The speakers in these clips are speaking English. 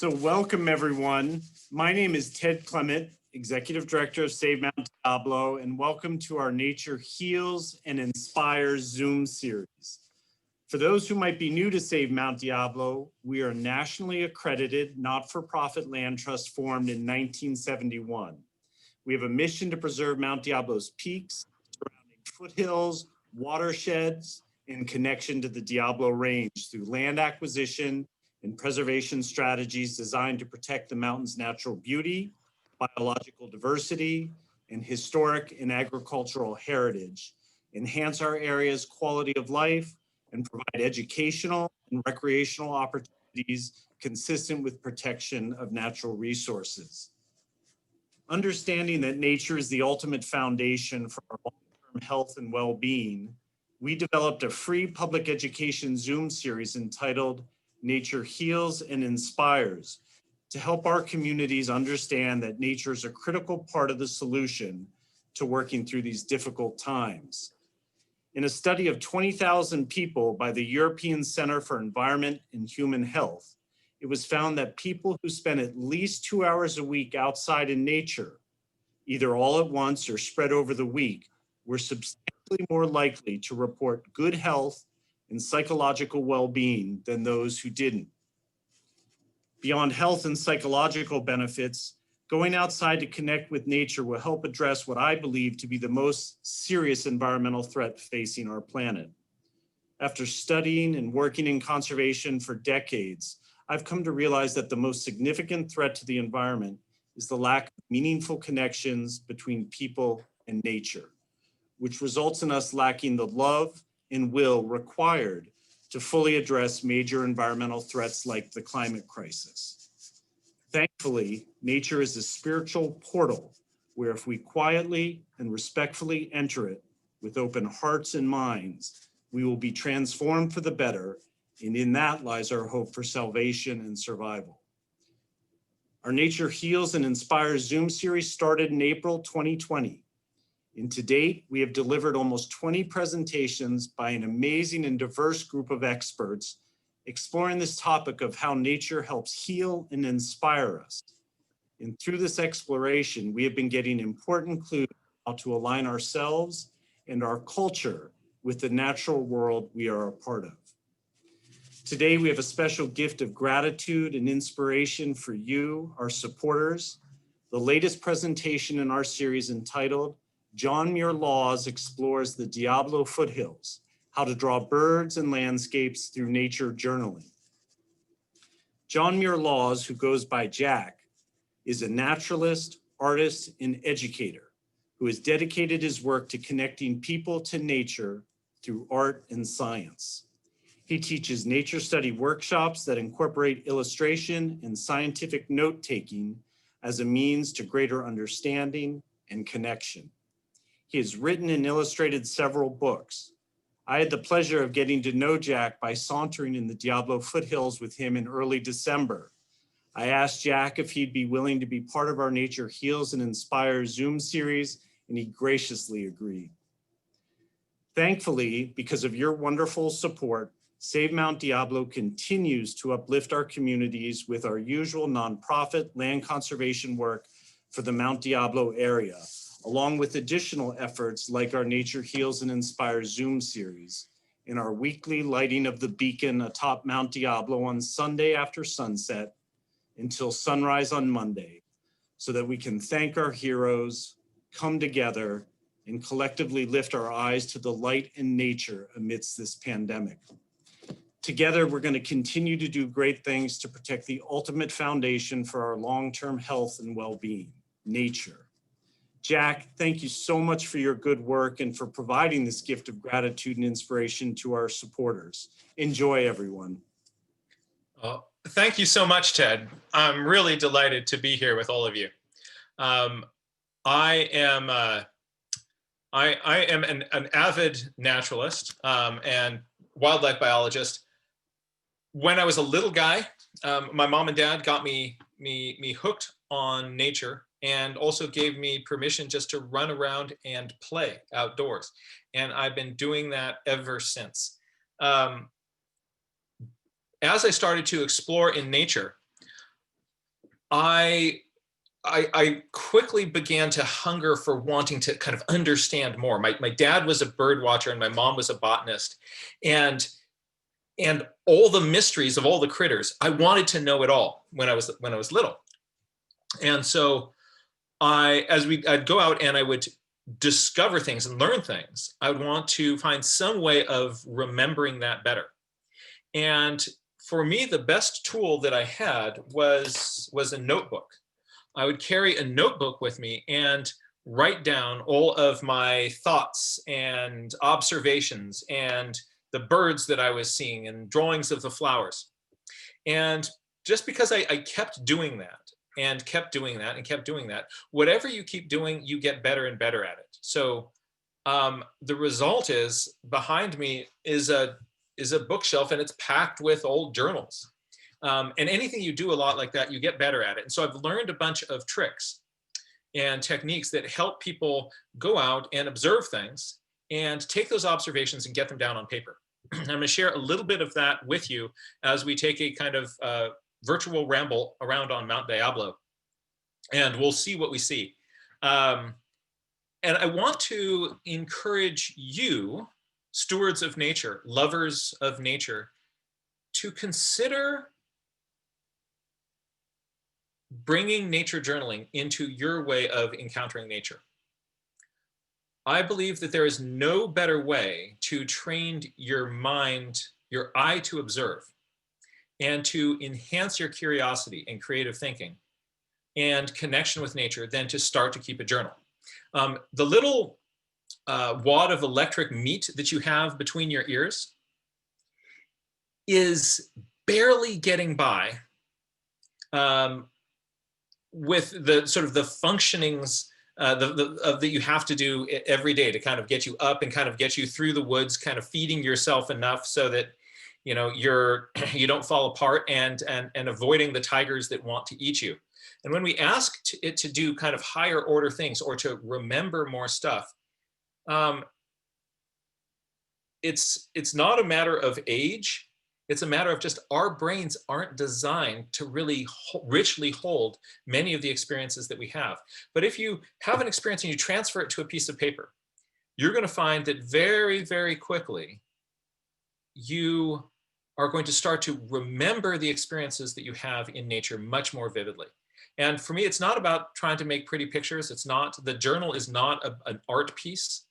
So welcome everyone. My name is Ted Clement, Executive Director of Save Mount Diablo, and welcome to our Nature Heals and Inspires Zoom series. For those who might be new to Save Mount Diablo, we are a nationally accredited, not-for-profit land trust formed in 1971. We have a mission to preserve Mount Diablo's peaks, surrounding foothills, watersheds, and connection to the Diablo Range through land acquisition and preservation strategies designed to protect the mountain's natural beauty, biological diversity, and historic and agricultural heritage, enhance our area's quality of life, and provide educational and recreational opportunities consistent with protection of natural resources. Understanding that nature is the ultimate foundation for our long-term health and well-being, we developed a free public education Zoom series entitled Nature Heals and Inspires to help our communities understand that nature is a critical part of the solution to working through these difficult times. In a study of 20,000 people by the European Center for Environment and Human Health, it was found that people who spend at least 2 hours a week outside in nature, either all at once or spread over the week, were substantially more likely to report good health and psychological well-being than those who didn't. Beyond health and psychological benefits, going outside to connect with nature will help address what I believe to be the most serious environmental threat facing our planet. After studying and working in conservation for decades, I've come to realize that the most significant threat to the environment is the lack of meaningful connections between people and nature, which results in us lacking the love and will required to fully address major environmental threats like the climate crisis. Thankfully, nature is a spiritual portal where if we quietly and respectfully enter it with open hearts and minds, we will be transformed for the better, and in that lies our hope for salvation and survival. Our Nature Heals and Inspires Zoom series started in April 2020. And to date, we have delivered almost 20 presentations by an amazing and diverse group of experts exploring this topic of how nature helps heal and inspire us. And through this exploration, we have been getting important clues how to align ourselves and our culture with the natural world we are a part of. Today, we have a special gift of gratitude and inspiration for you, our supporters. The latest presentation in our series entitled Muir Laws explores the Diablo Foothills, how to draw birds and landscapes through nature journaling. Muir Laws, who goes by Jack, is a naturalist, artist, and educator who has dedicated his work to connecting people to nature through art and science. He teaches nature study workshops that incorporate illustration and scientific note-taking as a means to greater understanding and connection. He has written and illustrated several books. I had the pleasure of getting to know Jack by sauntering in the Diablo Foothills with him in early December. I asked Jack if he'd be willing to be part of our Nature Heals and Inspires Zoom series, and he graciously agreed. Thankfully, because of your wonderful support, Save Mount Diablo continues to uplift our communities with our usual nonprofit land conservation work for the Mount Diablo area, along with additional efforts like our Nature Heals and Inspires Zoom series, and our weekly lighting of the beacon atop Mount Diablo on Sunday after sunset until sunrise on Monday, so that we can thank our heroes, come together, and collectively lift our eyes to the light in nature amidst this pandemic. Together, we're going to continue to do great things to protect the ultimate foundation for our long-term health and well-being, nature. Jack, thank you so much for your good work and for providing this gift of gratitude and inspiration to our supporters. Enjoy, everyone. Thank you so much, Ted. I'm really delighted to be here with all of you. I am an avid naturalist and wildlife biologist. When I was a little guy, my mom and dad got me hooked on nature and also gave me permission just to run around and play outdoors. And I've been doing that ever since. As I started to explore in nature, I quickly began to hunger for wanting to kind of understand more. My dad was a bird watcher and my mom was a botanist, and all the mysteries of all the critters, I wanted to know it all when I was little. And so I'd go out and I would discover things and learn things. I would want to find some way of remembering that better. And for me, the best tool that I had was a notebook. I would carry a notebook with me and write down all of my thoughts and observations and the birds that I was seeing and drawings of the flowers. And just because I kept doing that and kept doing that and kept doing that, whatever you keep doing, you get better and better at it. So the result is behind me is a bookshelf, and it's packed with old journals. And anything you do a lot like that, you get better at it. And so I've learned a bunch of tricks and techniques that help people go out and observe things and take those observations and get them down on paper. I'm going to share a little bit of that with you as we take a kind of virtual ramble around on Mount Diablo, and we'll see what we see. And I want to encourage you, stewards of nature, lovers of nature, to consider bringing nature journaling into your way of encountering nature. I believe that there is no better way to train your mind, your eye to observe, and to enhance your curiosity and creative thinking and connection with nature than to start to keep a journal. The little wad of electric meat that you have between your ears is barely getting by with the sort of the functionings that you have to do every day to kind of get you up and kind of get you through the woods, kind of feeding yourself enough so that you don't fall apart, and avoiding the tigers that want to eat you. And when we ask it to do kind of higher order things or to remember more stuff, it's not a matter of age. It's a matter of just our brains aren't designed to really richly hold many of the experiences that we have. But if you have an experience and you transfer it to a piece of paper, you're going to find that very, very quickly, you are going to start to remember the experiences that you have in nature much more vividly. And for me, it's not about trying to make pretty pictures. The journal is not an art piece.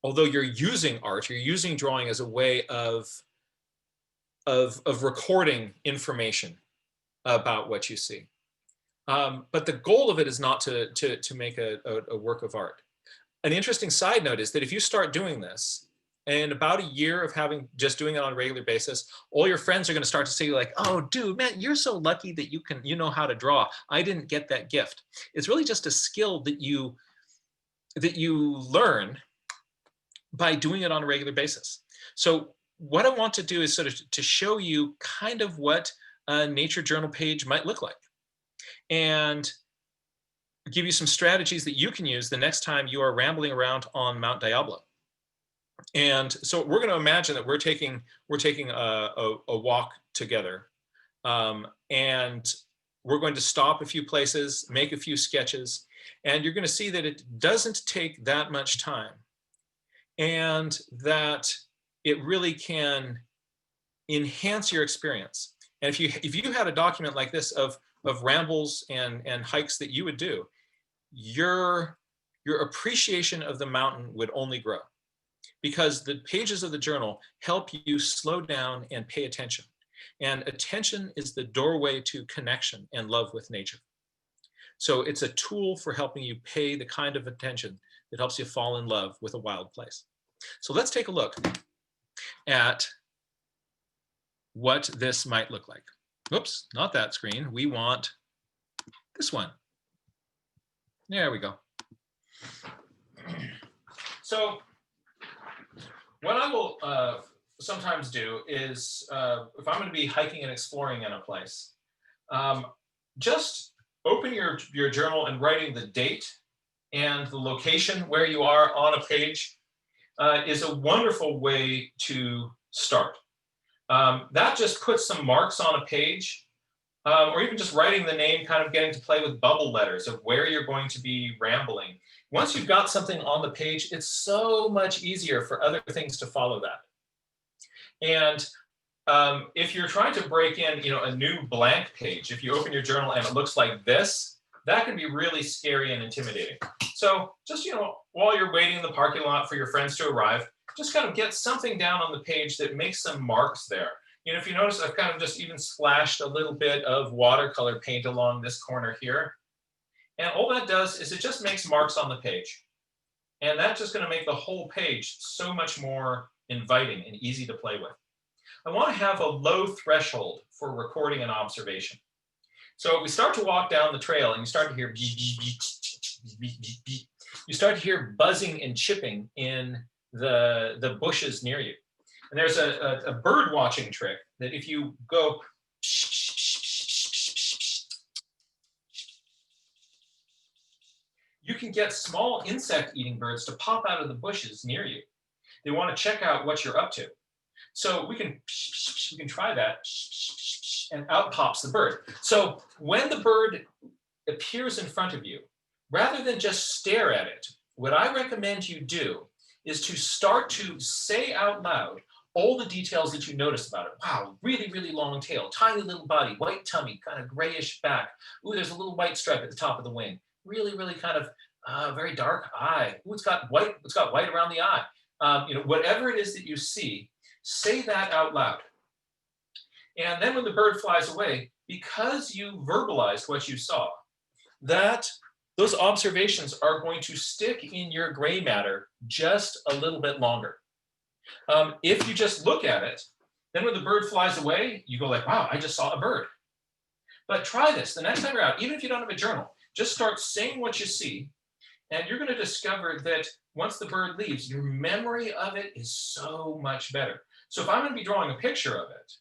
Although you're using art, you're using drawing as a way of recording information about what you see. But the goal of it is not to make a work of art. An interesting side note is that if you start doing this, in about a year of just doing it on a regular basis, all your friends are going to start to say like, "Oh, dude, man, you're so lucky that you know how to draw. I didn't get that gift." It's really just a skill that you learn by doing it on a regular basis. So what I want to do is sort of to show you kind of what a nature journal page might look like, and give you some strategies that you can use the next time you are rambling around on Mount Diablo. And so we're going to imagine that we're taking a walk together, and we're going to stop a few places, make a few sketches, and you're going to see that it doesn't take that much time, and that it really can enhance your experience. And if you had a document like this of rambles and hikes that you would do, your appreciation of the mountain would only grow, because the pages of the journal help you slow down and pay attention. And attention is the doorway to connection and love with nature. So it's a tool for helping you pay the kind of attention that helps you fall in love with a wild place. So let's take a look at what this might look like. Oops, not that screen. We want this one. There we go. So what I will sometimes do is, if I'm going to be hiking and exploring in a place, just open your journal and writing the date and the location where you are on a page is a wonderful way to start. That just puts some marks on a page or even just writing the name, kind of getting to play with bubble letters of where you're going to be rambling. Once you've got something on the page, it's so much easier for other things to follow that. And if you're trying to break in, a new blank page, if you open your journal and it looks like this, that can be really scary and intimidating. So just, while you're waiting in the parking lot for your friends to arrive, just kind of get something down on the page that makes some marks there. If you notice, I've kind of just even splashed a little bit of watercolor paint along this corner here. And all that does is it just makes marks on the page. And that's just going to make the whole page so much more inviting and easy to play with. I want to have a low threshold for recording an observation. So we start to walk down the trail and you start to hear beep, beep, beep, beep, beep, beep. You start to hear buzzing and chipping in the bushes near you. And there's a bird watching trick that if you go, you can get small insect eating birds to pop out of the bushes near you. They want to check out what you're up to. So we can try that, and out pops the bird. So when the bird appears in front of you, rather than just stare at it, what I recommend you do is to start to say out loud all the details that you notice about it. Wow, really, really long tail, tiny little body, white tummy, kind of grayish back. Ooh, there's a little white stripe at the top of the wing. Really, really kind of very dark eye. Ooh, it's got white around the eye. Whatever it is that you see, say that out loud. And then when the bird flies away, because you verbalized what you saw, those observations are going to stick in your gray matter just a little bit longer. If you just look at it, then when the bird flies away, you go like, wow, I just saw a bird. But try this the next time you're out, even if you don't have a journal, just start saying what you see, and you're going to discover that once the bird leaves, your memory of it is so much better. So if I'm going to be drawing a picture of it,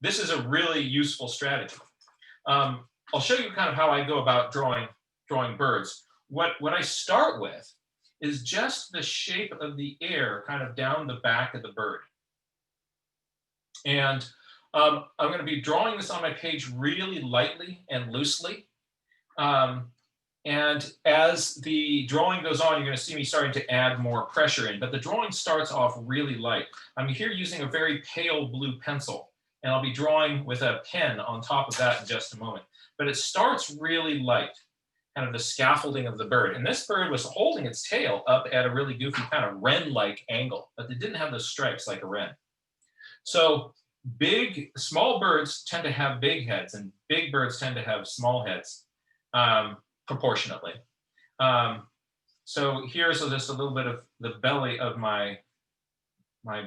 this is a really useful strategy. I'll show you kind of how I go about drawing birds. What I start with is just the shape of the air kind of down the back of the bird. And I'm going to be drawing this on my page really lightly and loosely. And as the drawing goes on, you're going to see me starting to add more pressure in. But the drawing starts off really light. I'm here using a very pale blue pencil, and I'll be drawing with a pen on top of that in just a moment. But it starts really light, kind of the scaffolding of the bird. And this bird was holding its tail up at a really goofy kind of wren-like angle, but it didn't have those stripes like a wren. So small birds tend to have big heads, and big birds tend to have small heads. Proportionately. So here's just a little bit of the belly of my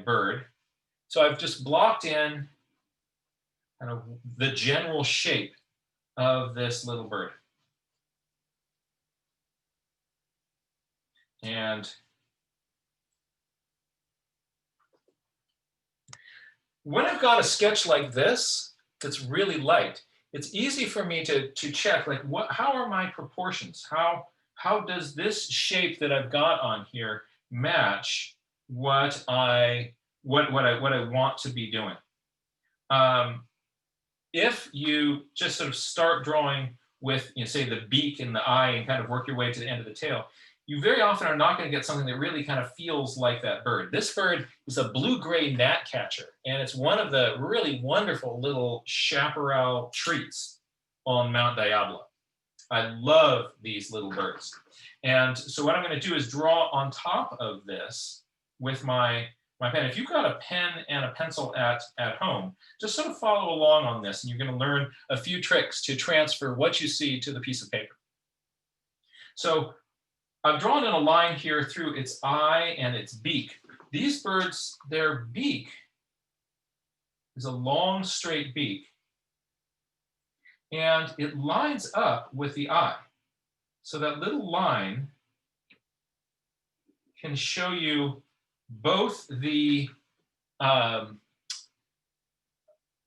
bird. So I've just blocked in kind of the general shape of this little bird. And when I've got a sketch like this that's really light, it's easy for me to check, like, how are my proportions? How does this shape that I've got on here match what I want to be doing? If you just sort of start drawing with, say, the beak and the eye and kind of work your way to the end of the tail, you very often are not going to get something that really kind of feels like that bird. This bird is a blue-gray gnatcatcher, and it's one of the really wonderful little chaparral trees on Mount Diablo. I love these little birds. And so what I'm going to do is draw on top of this with my pen. If you've got a pen and a pencil at home, just sort of follow along on this, and you're going to learn a few tricks to transfer what you see to the piece of paper. So I've drawn in a line here through its eye and its beak. These birds, their beak is a long, straight beak, and it lines up with the eye. So that little line can show you both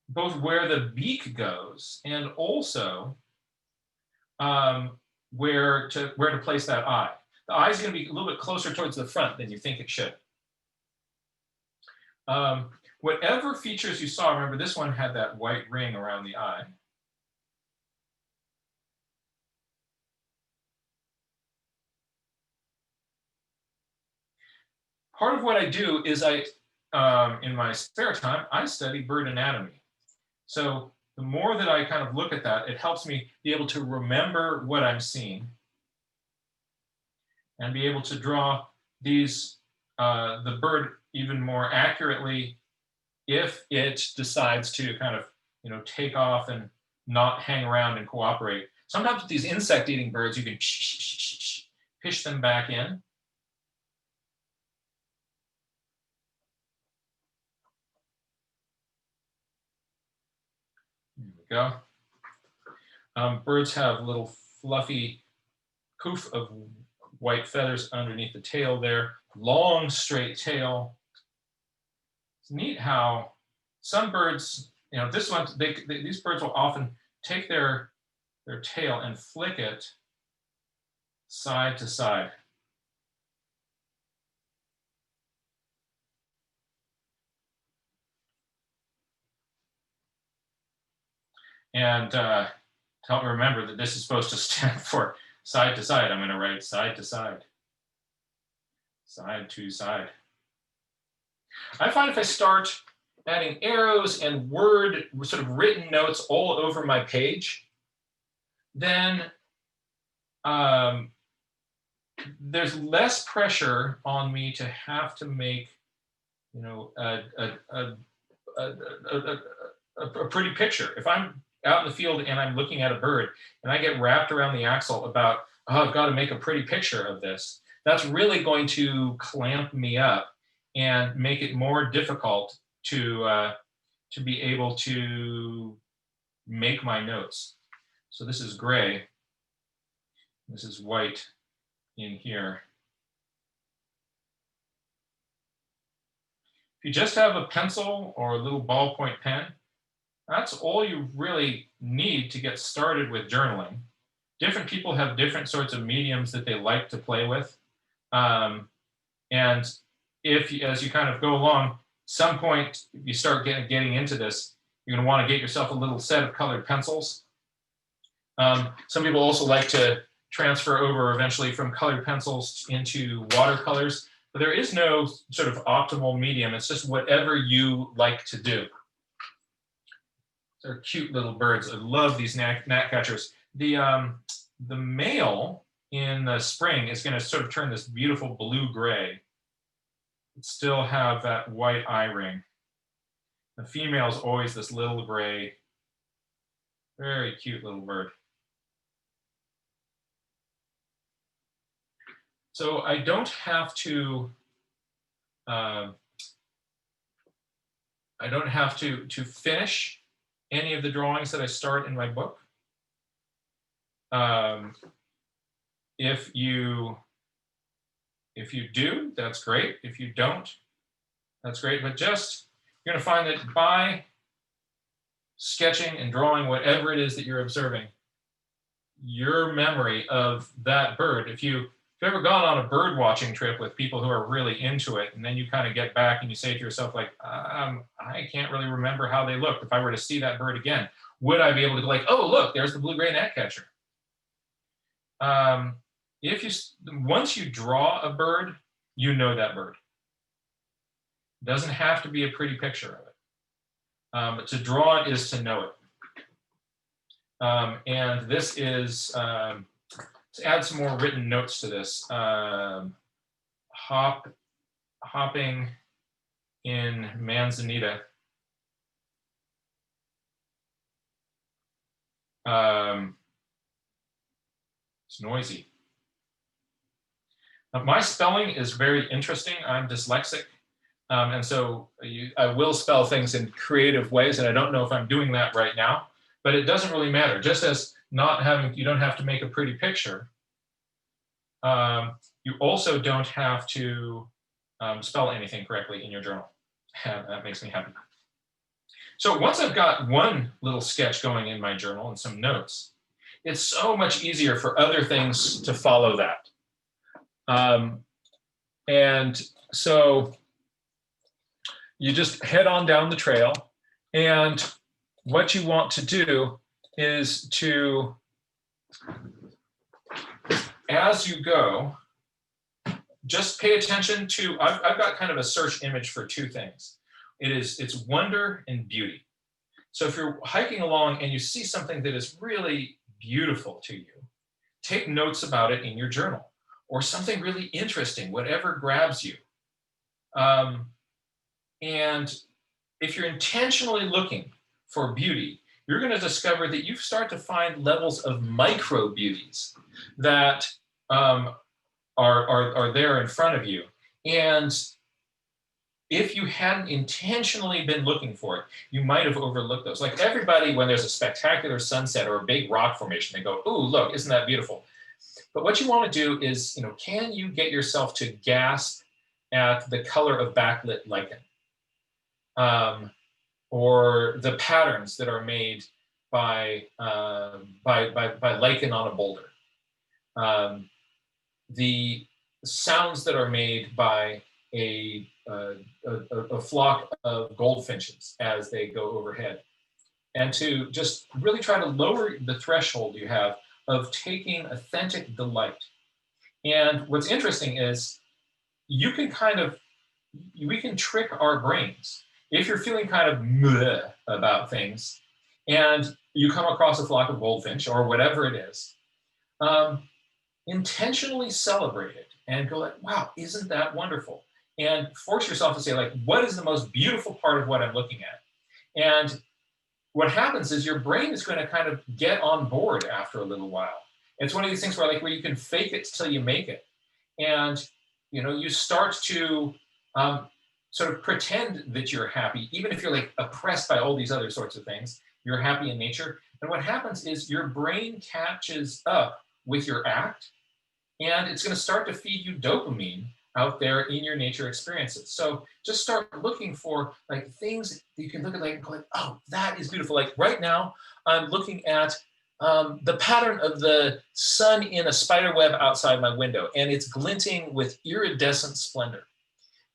both where the beak goes and also where to place that eye. The eye is going to be a little bit closer towards the front than you think it should. Whatever features you saw, remember this one had that white ring around the eye. part of what I do is in my spare time, I study bird anatomy. So the more that I kind of look at that, it helps me be able to remember what I'm seeing and be able to draw the bird even more accurately if it decides to kind of, take off and not hang around and cooperate. Sometimes with these insect-eating birds, you can fish them back in. There we go. Birds have little fluffy poof of white feathers underneath the tail there. Long, straight tail. It's neat how some birds, this one, these birds will often take their tail and flick it side to side. And to help me remember that this is supposed to stand for side to side, I'm going to write side to side, side to side. I find if I start adding arrows and sort of written notes all over my page, then there's less pressure on me to have to make, a pretty picture. If I'm out in the field and I'm looking at a bird and I get wrapped around the axle about, oh, I've got to make a pretty picture of this, that's really going to clamp me up and make it more difficult to be able to make my notes. So this is gray. This is white in here. If you just have a pencil or a little ballpoint pen, that's all you really need to get started with journaling. Different people have different sorts of mediums that they like to play with. And as you kind of go along, some point you start getting into this, you're going to want to get yourself a little set of colored pencils. Some people also like to transfer over eventually from colored pencils into watercolors, but there is no sort of optimal medium. It's just whatever you like to do. They're cute little birds. I love these gnatcatchers. The male in the spring is going to sort of turn this beautiful blue-gray, still have that white eye ring. The female is always this little gray, very cute little bird. So I don't have to finish any of the drawings that I start in my book. If you do, that's great. If you don't, that's great. But just, you're going to find that by sketching and drawing whatever it is that you're observing, your memory of that bird, if you've ever gone on a bird watching trip with people who are really into it, and then you kind of get back and you say to yourself, like, I can't really remember how they looked. If I were to see that bird again, would I be able to go like, oh, look, there's the blue-gray gnatcatcher. Once you draw a bird, you know that bird. It doesn't have to be a pretty picture of it. But to draw it is to know it. And this is, to add some more written notes to this, hopping in Manzanita. It's noisy. My spelling is very interesting. I'm dyslexic. And so I will spell things in creative ways, and I don't know if I'm doing that right now, but it doesn't really matter. Just as you don't have to make a pretty picture, you also don't have to spell anything correctly in your journal. And that makes me happy. So once I've got one little sketch going in my journal and some notes, it's so much easier for other things to follow that. And so you just head on down the trail, and what you want to do is to, as you go, just pay attention to, I've got kind of a search image for two things. It's wonder and beauty. So if you're hiking along and you see something that is really beautiful to you, take notes about it in your journal, or something really interesting, whatever grabs you. And if you're intentionally looking for beauty, you're going to discover that you start to find levels of micro beauties that are there in front of you. And if you hadn't intentionally been looking for it, you might have overlooked those. Like everybody, when there's a spectacular sunset or a big rock formation, they go, "Ooh, look, isn't that beautiful?" But what you want to do is, can you get yourself to gasp at the color of backlit lichen, or the patterns that are made by lichen on a boulder, the sounds that are made by a flock of goldfinches as they go overhead, and to just really try to lower the threshold you have of taking authentic delight. And what's interesting is we can trick our brains. If you're feeling kind of meh about things and you come across a flock of goldfinch or whatever it is, intentionally celebrate it and go like, "Wow, isn't that wonderful?" And force yourself to say, like, what is the most beautiful part of what I'm looking at? And what happens is your brain is going to kind of get on board after a little while. It's one of these things where you can fake it till you make it. And, you start to sort of pretend that you're happy, even if you're like oppressed by all these other sorts of things, you're happy in nature. And what happens is your brain catches up with your act, and it's going to start to feed you dopamine out there in your nature experiences. So just start looking for like things that you can look at and go like, "Oh, that is beautiful." Like right now, I'm looking at the pattern of the sun in a spider web outside my window, and it's glinting with iridescent splendor.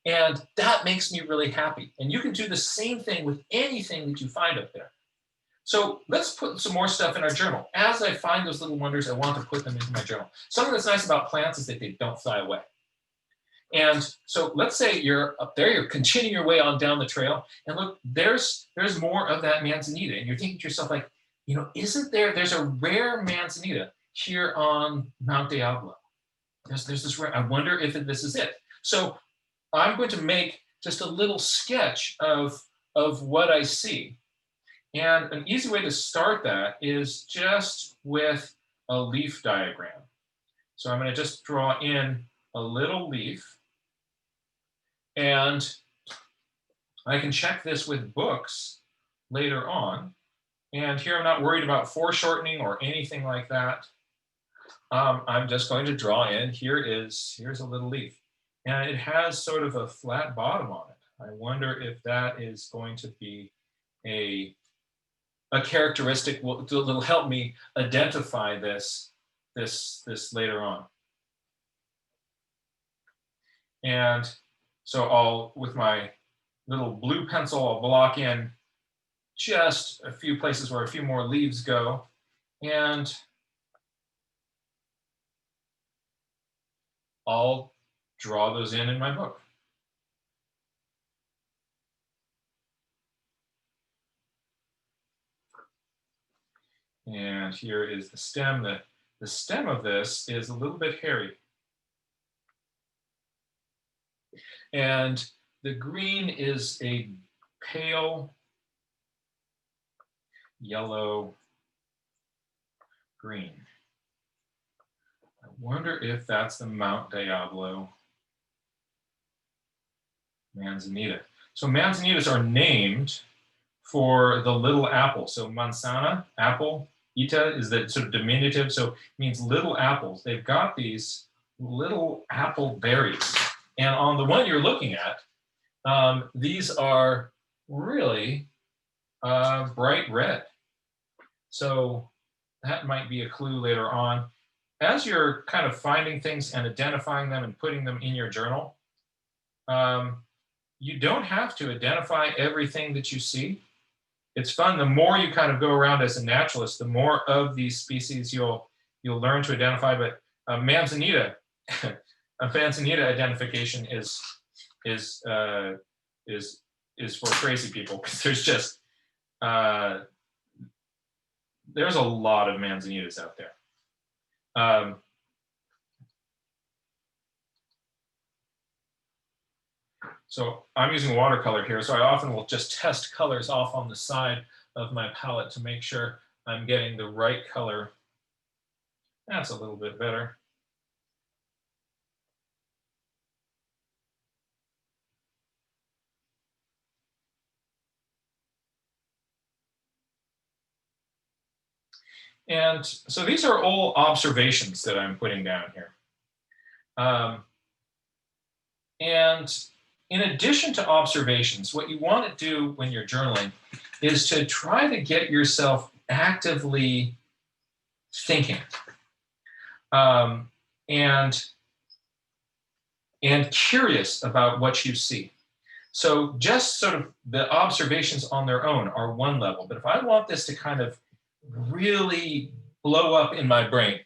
And that makes me really happy. And you can do the same thing with anything that you find up there. So let's put some more stuff in our journal. As I find those little wonders, I want to put them into my journal. Something that's nice about plants is that they don't fly away. And so let's say you're up there, you're continuing your way on down the trail, and look, there's more of that Manzanita. And you're thinking to yourself, like, there's a rare Manzanita here on Mount Diablo. There's this rare, I wonder if this is it. So I'm going to make just a little sketch of what I see. And an easy way to start that is just with a leaf diagram. So I'm going to just draw in a little leaf. And I can check this with books later on. And here I'm not worried about foreshortening or anything like that. I'm just going to draw in, here's a little leaf. And it has sort of a flat bottom on it. I wonder if that is going to be a characteristic that'll help me identify this later on. And so with my little blue pencil, I'll block in just a few places where a few more leaves go. And I'll draw those in my book. And here is the stem. The stem of this is a little bit hairy. And the green is a pale yellow green. I wonder if that's the Mount Diablo Manzanita. So Manzanitas are named for the little apple. So manzana, apple, ita is the sort of diminutive, so it means little apples. They've got these little apple berries. And on the one you're looking at, these are really bright red. So that might be a clue later on. As you're kind of finding things and identifying them and putting them in your journal, you don't have to identify everything that you see. It's fun. The more you kind of go around as a naturalist, the more of these species you'll learn to identify. But Manzanita, a Manzanita identification is for crazy people, because there's a lot of Manzanitas out there. So I'm using watercolor here, so I often will just test colors off on the side of my palette to make sure I'm getting the right color. That's a little bit better. And so these are all observations that I'm putting down here. And in addition to observations, what you want to do when you're journaling is to try to get yourself actively thinking, and curious about what you see. So just sort of the observations on their own are one level, but if I want this to kind of really blow up in my brain,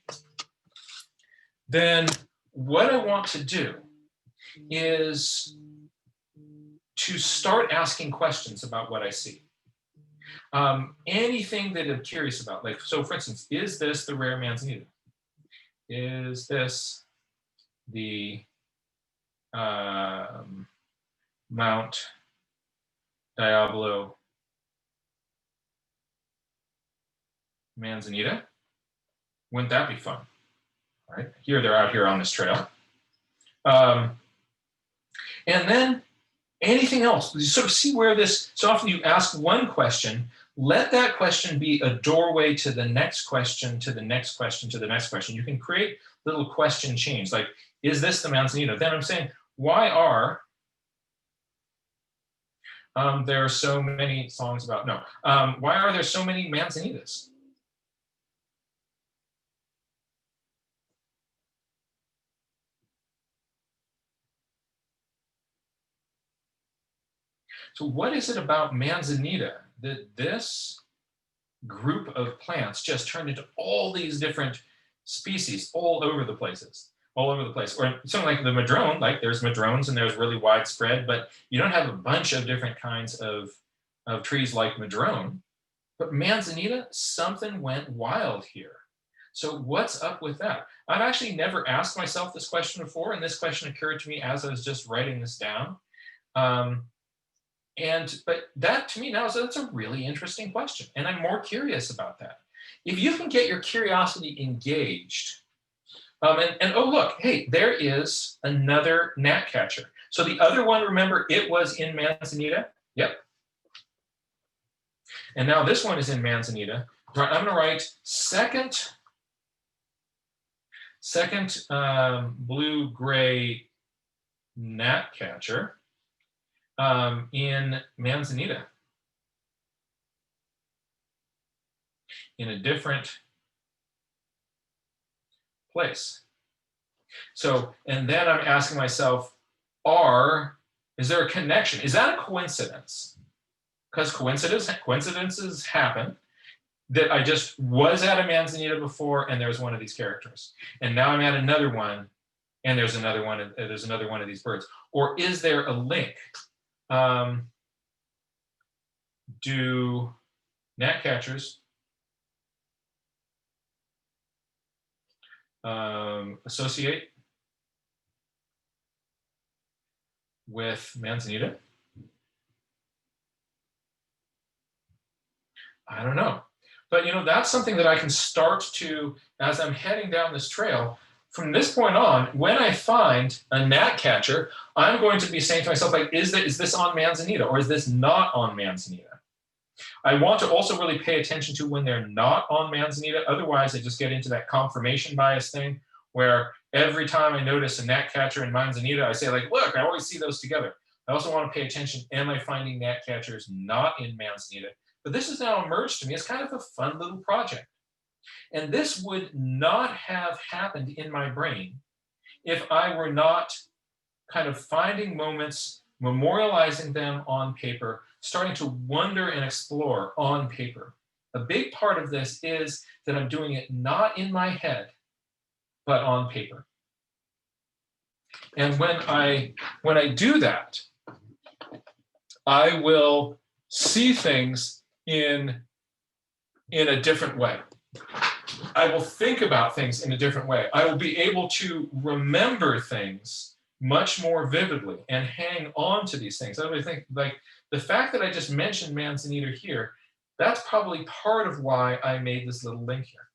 then what I want to do is to start asking questions about what I see. Anything that I'm curious about, like, so for instance, is this the rare Manzanita? Is this the Mount Diablo Manzanita? Wouldn't that be fun? All right, here they're out here on this trail. And then anything else, you sort of see where this, so often you ask one question, let that question be a doorway to the next question, to the next question, to the next question. You can create little question chains, like, is this the Manzanita? Then I'm saying, why are there so many songs about, no, why are there so many Manzanitas? So what is it about Manzanita that this group of plants just turned into all these different species all over the place? Or something like the madrone, like there's madrones and there's really widespread, but you don't have a bunch of different kinds of trees like madrone. But Manzanita, something went wild here. So what's up with that? I've actually never asked myself this question before, and this question occurred to me as I was just writing this down. But that to me now that's a really interesting question, and I'm more curious about that. If you can get your curiosity engaged, and oh look, hey, there is another gnatcatcher. So the other one, remember, it was in Manzanita. Yep. And now this one is in Manzanita. I'm going to write second blue-gray gnatcatcher in Manzanita, in a different place. So, and then I'm asking myself, is there a connection? Is that a coincidence? Because coincidences happen, that I just was at a Manzanita before and there's one of these characters. And now I'm at another one and there's another one of these birds. Or is there a link? Do gnatcatchers associate with Manzanita? I don't know. But that's something that I can start to, as I'm heading down this trail, from this point on, when I find a gnatcatcher, I'm going to be saying to myself, like, is this on Manzanita or is this not on Manzanita? I want to also really pay attention to when they're not on Manzanita. Otherwise, I just get into that confirmation bias thing where every time I notice a gnatcatcher and Manzanita, I say, like, look, I always see those together. I also want to pay attention, am I finding gnatcatchers not in Manzanita? But this has now emerged to me as kind of a fun little project. And this would not have happened in my brain if I were not kind of finding moments, memorializing them on paper, starting to wonder and explore on paper. A big part of this is that I'm doing it not in my head, but on paper. And when I do that, I will see things in a different way. I will think about things in a different way. I will be able to remember things much more vividly and hang on to these things. I really think, like, the fact that I just mentioned Manzanita here, that's probably part of why I made this little link here.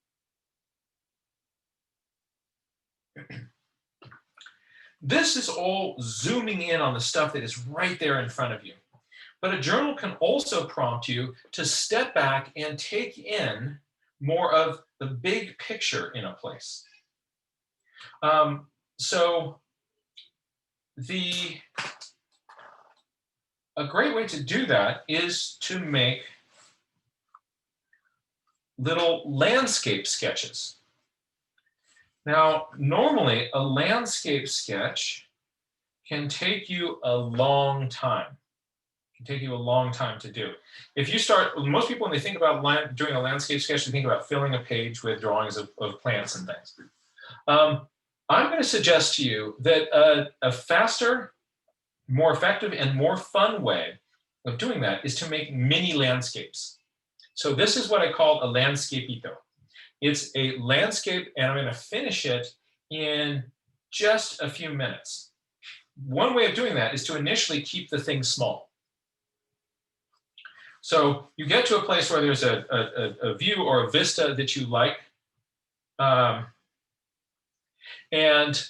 This is all zooming in on the stuff that is right there in front of you. But a journal can also prompt you to step back and take in more of the big picture in a place. So a great way to do that is to make little landscape sketches. Now, normally a landscape sketch can take you a long time. It can take you a long time to do. If you start, most people when they think about doing a landscape sketch, they think about filling a page with drawings of plants and things. I'm going to suggest to you that a faster, more effective, and more fun way of doing that is to make mini landscapes. So this is what I call a landscapito. It's a landscape, and I'm going to finish it in just a few minutes. One way of doing that is to initially keep the thing small. So you get to a place where there's a view or a vista that you like. And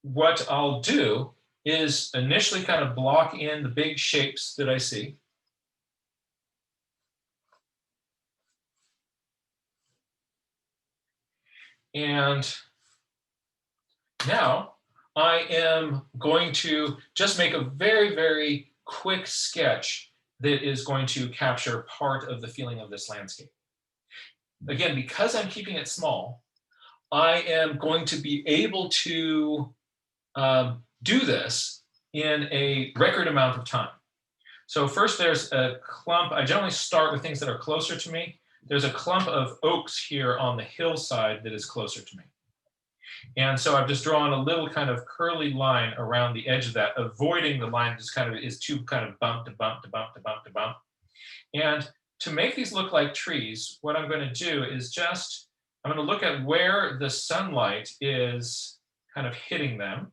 what I'll do is initially kind of block in the big shapes that I see. And now I am going to just make a very, very quick sketch that is going to capture part of the feeling of this landscape. Again, because I'm keeping it small, I am going to be able to do this in a record amount of time. So first there's a clump. I generally start with things that are closer to me. There's a clump of oaks here on the hillside that is closer to me. And so I've just drawn a little kind of curly line around the edge of that, avoiding the line that just kind of is too kind of bump to bump to bump to bump to bump. And to make these look like trees, what I'm going to do is I'm going to look at where the sunlight is kind of hitting them.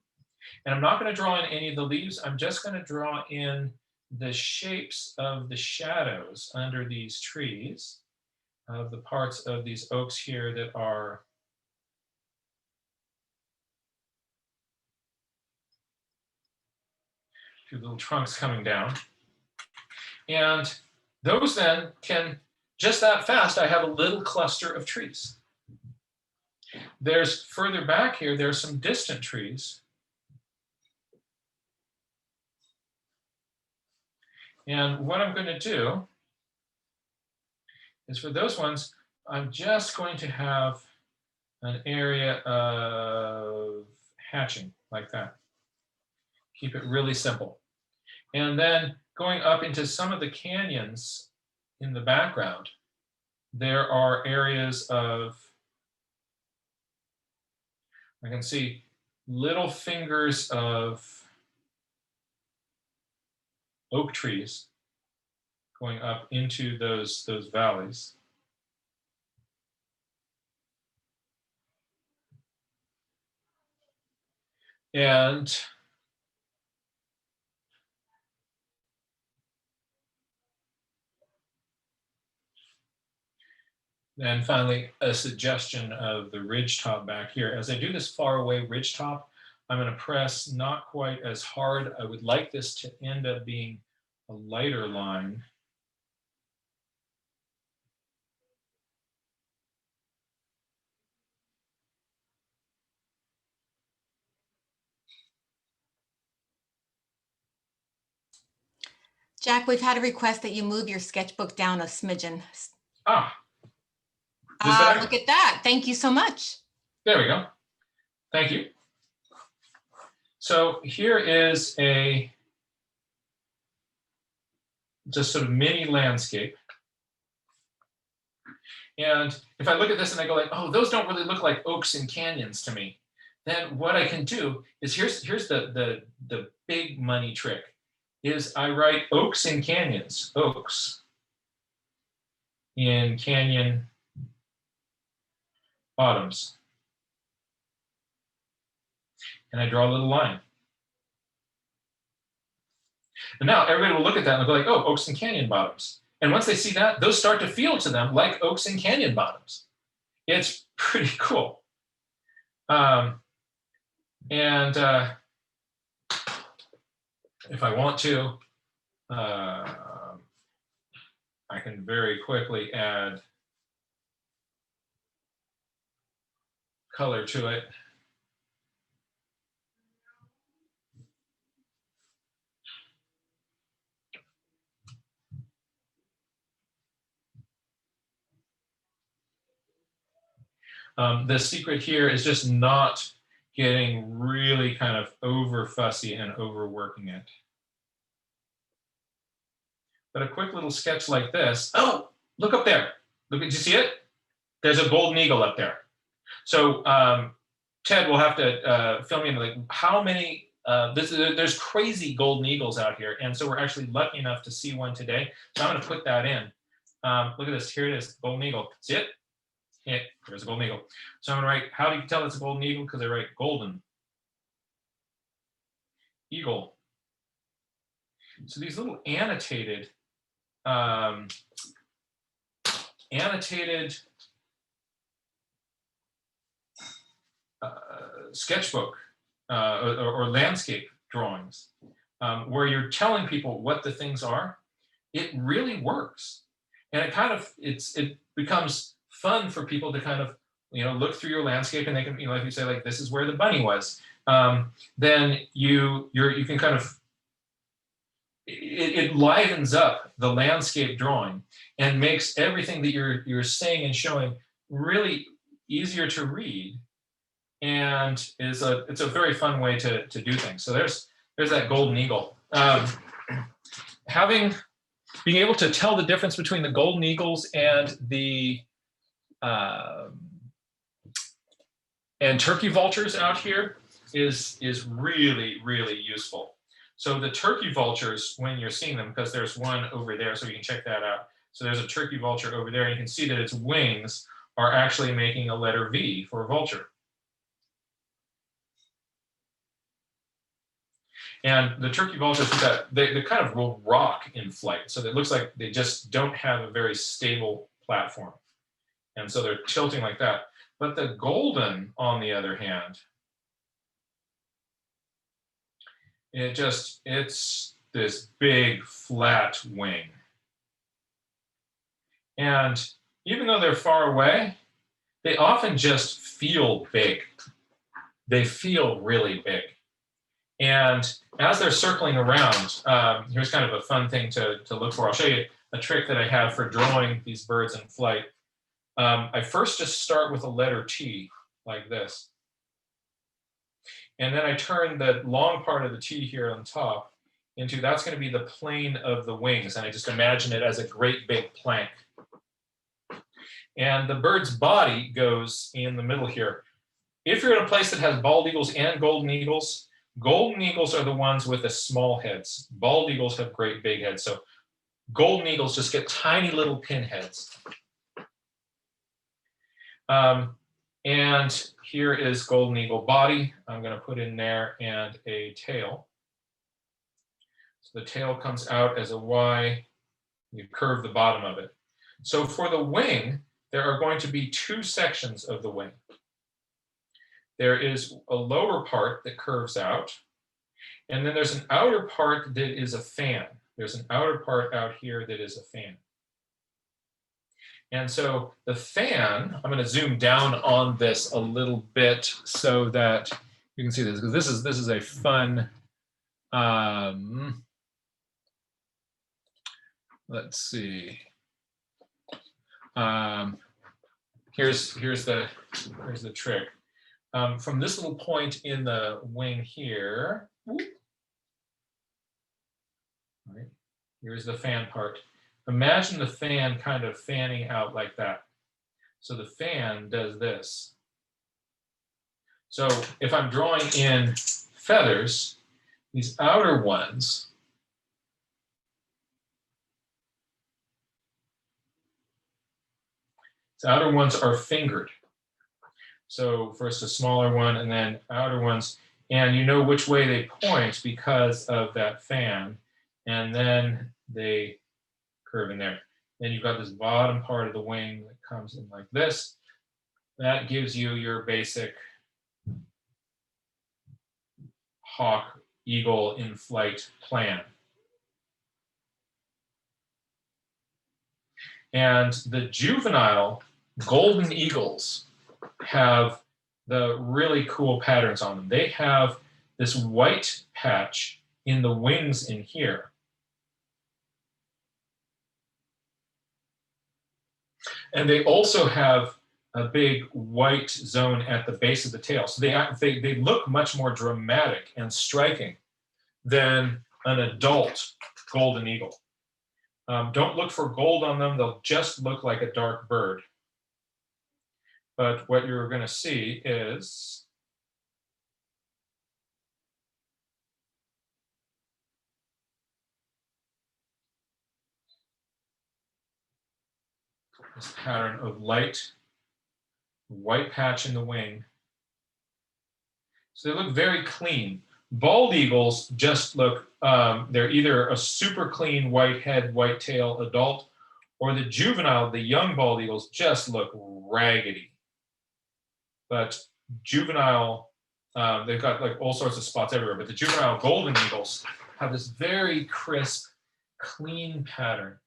And I'm not going to draw in any of the leaves. I'm just going to draw in the shapes of the shadows under these trees, of the parts of these oaks here that are two little trunks coming down. And those then can, just that fast, I have a little cluster of trees. There's further back here, there's some distant trees. And what I'm going to do is for those ones, I'm just going to have an area of hatching like that. Keep it really simple. And then going up into some of the canyons in the background, there are areas of, I can see little fingers of oak trees going up into those valleys. And then finally, a suggestion of the ridgetop back here. As I do this far away ridgetop, I'm going to press not quite as hard. I would like this to end up being a lighter line. Jack, we've had a request that you move your sketchbook down a smidgen. Ah, this better? Look at that. Thank you so much. There we go. Thank you. So here is a just sort of mini landscape. And if I look at this and I go like, oh, those don't really look like oaks and canyons to me. then what I can do is here's the big money trick is I write oaks in canyons, oaks in canyon bottoms. And I draw a little line. And now everybody will look at that and they'll be like, oh, oaks and canyon bottoms. And once they see that, those start to feel to them like oaks and canyon bottoms. It's pretty cool. If I want to, I can very quickly add color to it. The secret here is just not getting really kind of over fussy and overworking it. But a quick little sketch like this, oh, look up there. Look, did you see it? There's a golden eagle up there. So Ted will have to fill me in like how many, there's crazy golden eagles out here. And so we're actually lucky enough to see one today. So I'm gonna put that in. Look at this, here it is, golden eagle. See it? Yeah, there's a golden eagle. So I'm gonna write, how do you tell it's a golden eagle? Because I write golden eagle. So these little annotated sketchbook or landscape drawings where you're telling people what the things are, it really works. And it kind of, it becomes fun for people to kind of, look through your landscape and they can, if you say like, this is where the bunny was, then you can kind of, it livens up the landscape drawing and makes everything that you're saying and showing really easier to read, and it's a very fun way to do things. So there's that golden eagle. Being able to tell the difference between the golden eagles and the and turkey vultures out here is really, really useful. So the turkey vultures, when you're seeing them, because there's one over there, so you can check that out. So there's a turkey vulture over there, and you can see that its wings are actually making a letter V for vulture. And the turkey vultures, they kind of will rock in flight. So it looks like they just don't have a very stable platform. And so they're tilting like that. But the golden, on the other hand, it's this big flat wing. And even though they're far away, they often just feel big. They feel really big. And as they're circling around, here's kind of a fun thing to look for. I'll show you a trick that I have for drawing these birds in flight. I first just start with a letter T, like this. And then I turn the long part of the T here on top into, that's going to be the plane of the wings. And I just imagine it as a great big plank. And the bird's body goes in the middle here. If you're in a place that has bald eagles and golden eagles are the ones with the small heads. Bald eagles have great big heads. So golden eagles just get tiny little pin heads. And here is golden eagle body. I'm going to put in there and a tail. So the tail comes out as a Y. You curve the bottom of it. So for the wing, there are going to be two sections of the wing. There is a lower part that curves out, and then there's an outer part that is a fan. There's an outer part out here that is a fan. And so the fan, I'm going to zoom down on this a little bit so that you can see this, because this is a fun, let's see. Here's the trick. From this little point in the wing here, right, here's the fan part. Imagine the fan kind of fanning out like that. So the fan does this. So if I'm drawing in feathers, these outer ones are fingered. So first a smaller one and then outer ones. And you know which way they point because of that fan. And then they curve in there. Then you've got this bottom part of the wing that comes in like this. That gives you your basic hawk, eagle in flight plan. And the juvenile golden eagles have the really cool patterns on them. They have this white patch in the wings in here. And they also have a big white zone at the base of the tail. So they look much more dramatic and striking than an adult golden eagle. Don't look for gold on them. They'll just look like a dark bird. But what you're going to see is this pattern of light white patch in the wing. So they look very clean. Bald eagles just look, they're either a super clean white head, white tail adult, or the juvenile, the young bald eagles just look raggedy. But juvenile, they've got like all sorts of spots everywhere, but the juvenile golden eagles have this very crisp, clean pattern.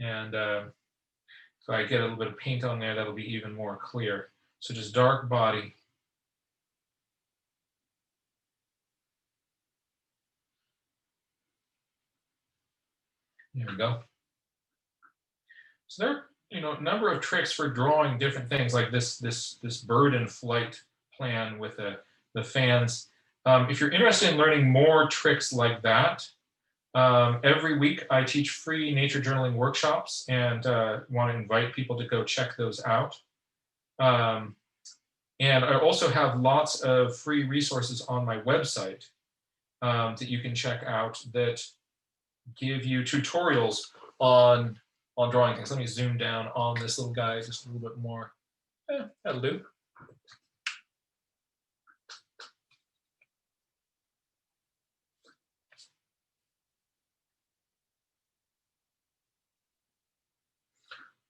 And so I get a little bit of paint on there, that'll be even more clear. So just dark body. There we go. So there are, a number of tricks for drawing different things like this bird in flight plan with the fans. If you're interested in learning more tricks like that, every week I teach free nature journaling workshops and want to invite people to go check those out. And I also have lots of free resources on my website that you can check out that give you tutorials on drawing things. Let me zoom down on this little guy just a little bit more. That'll do.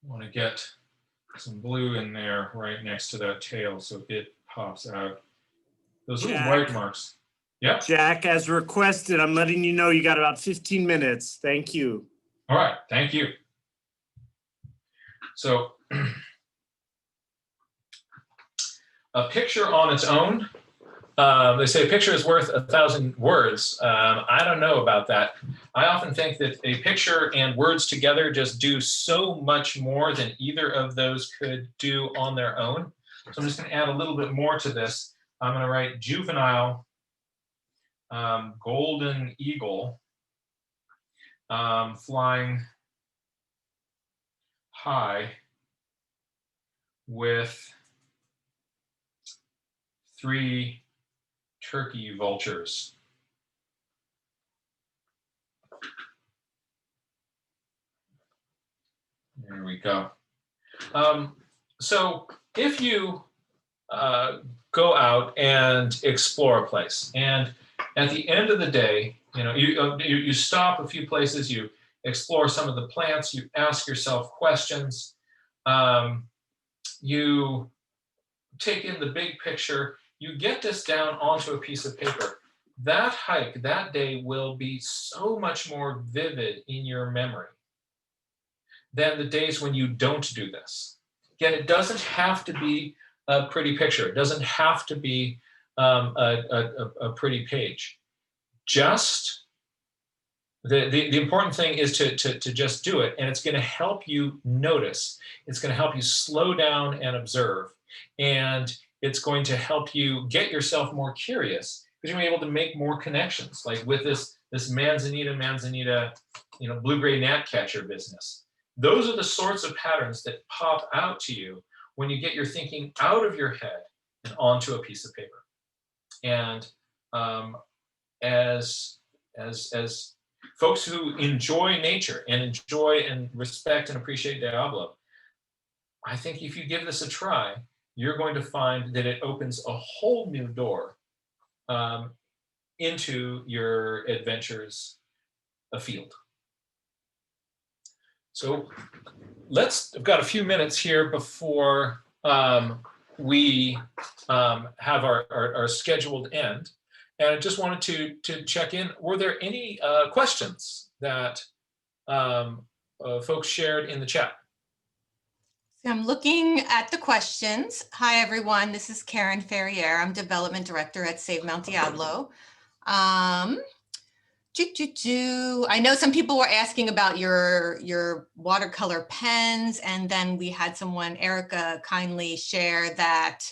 Want to get some blue in there right next to that tail so it pops out. Those little white marks. Yep. Jack, as requested, I'm letting you know you got about 15 minutes. Thank you. All right, thank you. So a picture on its own, they say a picture is worth 1,000 words. I don't know about that. I often think that a picture and words together just do so much more than either of those could do on their own. So I'm just going to add a little bit more to this. I'm going to write juvenile golden eagle flying high with 3 turkey vultures. There we go. So if you go out and explore a place, and at the end of the day, you stop a few places, you explore some of the plants, you ask yourself questions, you take in the big picture, you get this down onto a piece of paper. That hike, that day will be so much more vivid in your memory than the days when you don't do this. Again, it doesn't have to be a pretty picture. It doesn't have to be a pretty page. Just the important thing is to just do it, and it's going to help you notice. It's going to help you slow down and observe, and it's going to help you get yourself more curious because you're able to make more connections. Like with this Manzanita, blue-gray gnatcatcher business. Those are the sorts of patterns that pop out to you when you get your thinking out of your head and onto a piece of paper. And as folks who enjoy nature and enjoy and respect and appreciate Diablo, I think if you give this a try, you're going to find that it opens a whole new door into your adventures afield. So I've got a few minutes here before we have our scheduled end. And I just wanted to check in. Were there any questions that folks shared in the chat? So I'm looking at the questions. Hi, everyone. This is Karen Ferrier. I'm Development Director at Save Mount Diablo. I know some people were asking about your watercolor pens, and then we had someone, Erica, kindly share that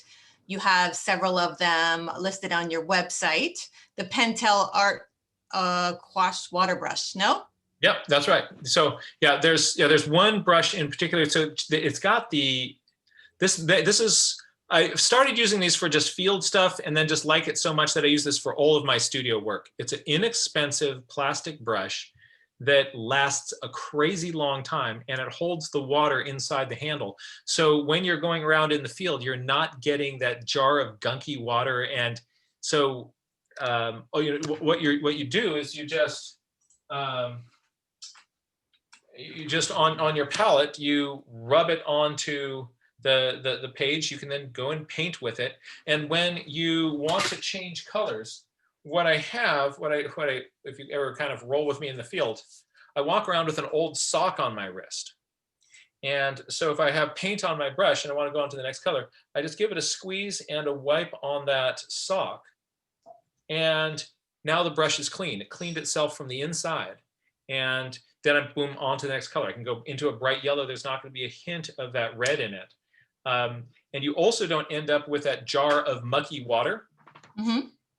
you have several of them listed on your website. The Pentel Art Quash Water Brush, no? Yep, that's right. So yeah, there's one brush in particular. So it's got this is, I started using these for just field stuff and then just like it so much that I use this for all of my studio work. It's an inexpensive plastic brush that lasts a crazy long time, and it holds the water inside the handle. So when you're going around in the field, you're not getting that jar of gunky water. And so what you do is you just on your palette, you rub it onto the page. You can then go and paint with it. And when you want to change colors, if you ever kind of roll with me in the field, I walk around with an old sock on my wrist. And so if I have paint on my brush and I want to go on to the next color, I just give it a squeeze and a wipe on that sock. And now the brush is clean. It cleaned itself from the inside. And then I boom on to the next color. I can go into a bright yellow. There's not going to be a hint of that red in it. And you also don't end up with that jar of mucky water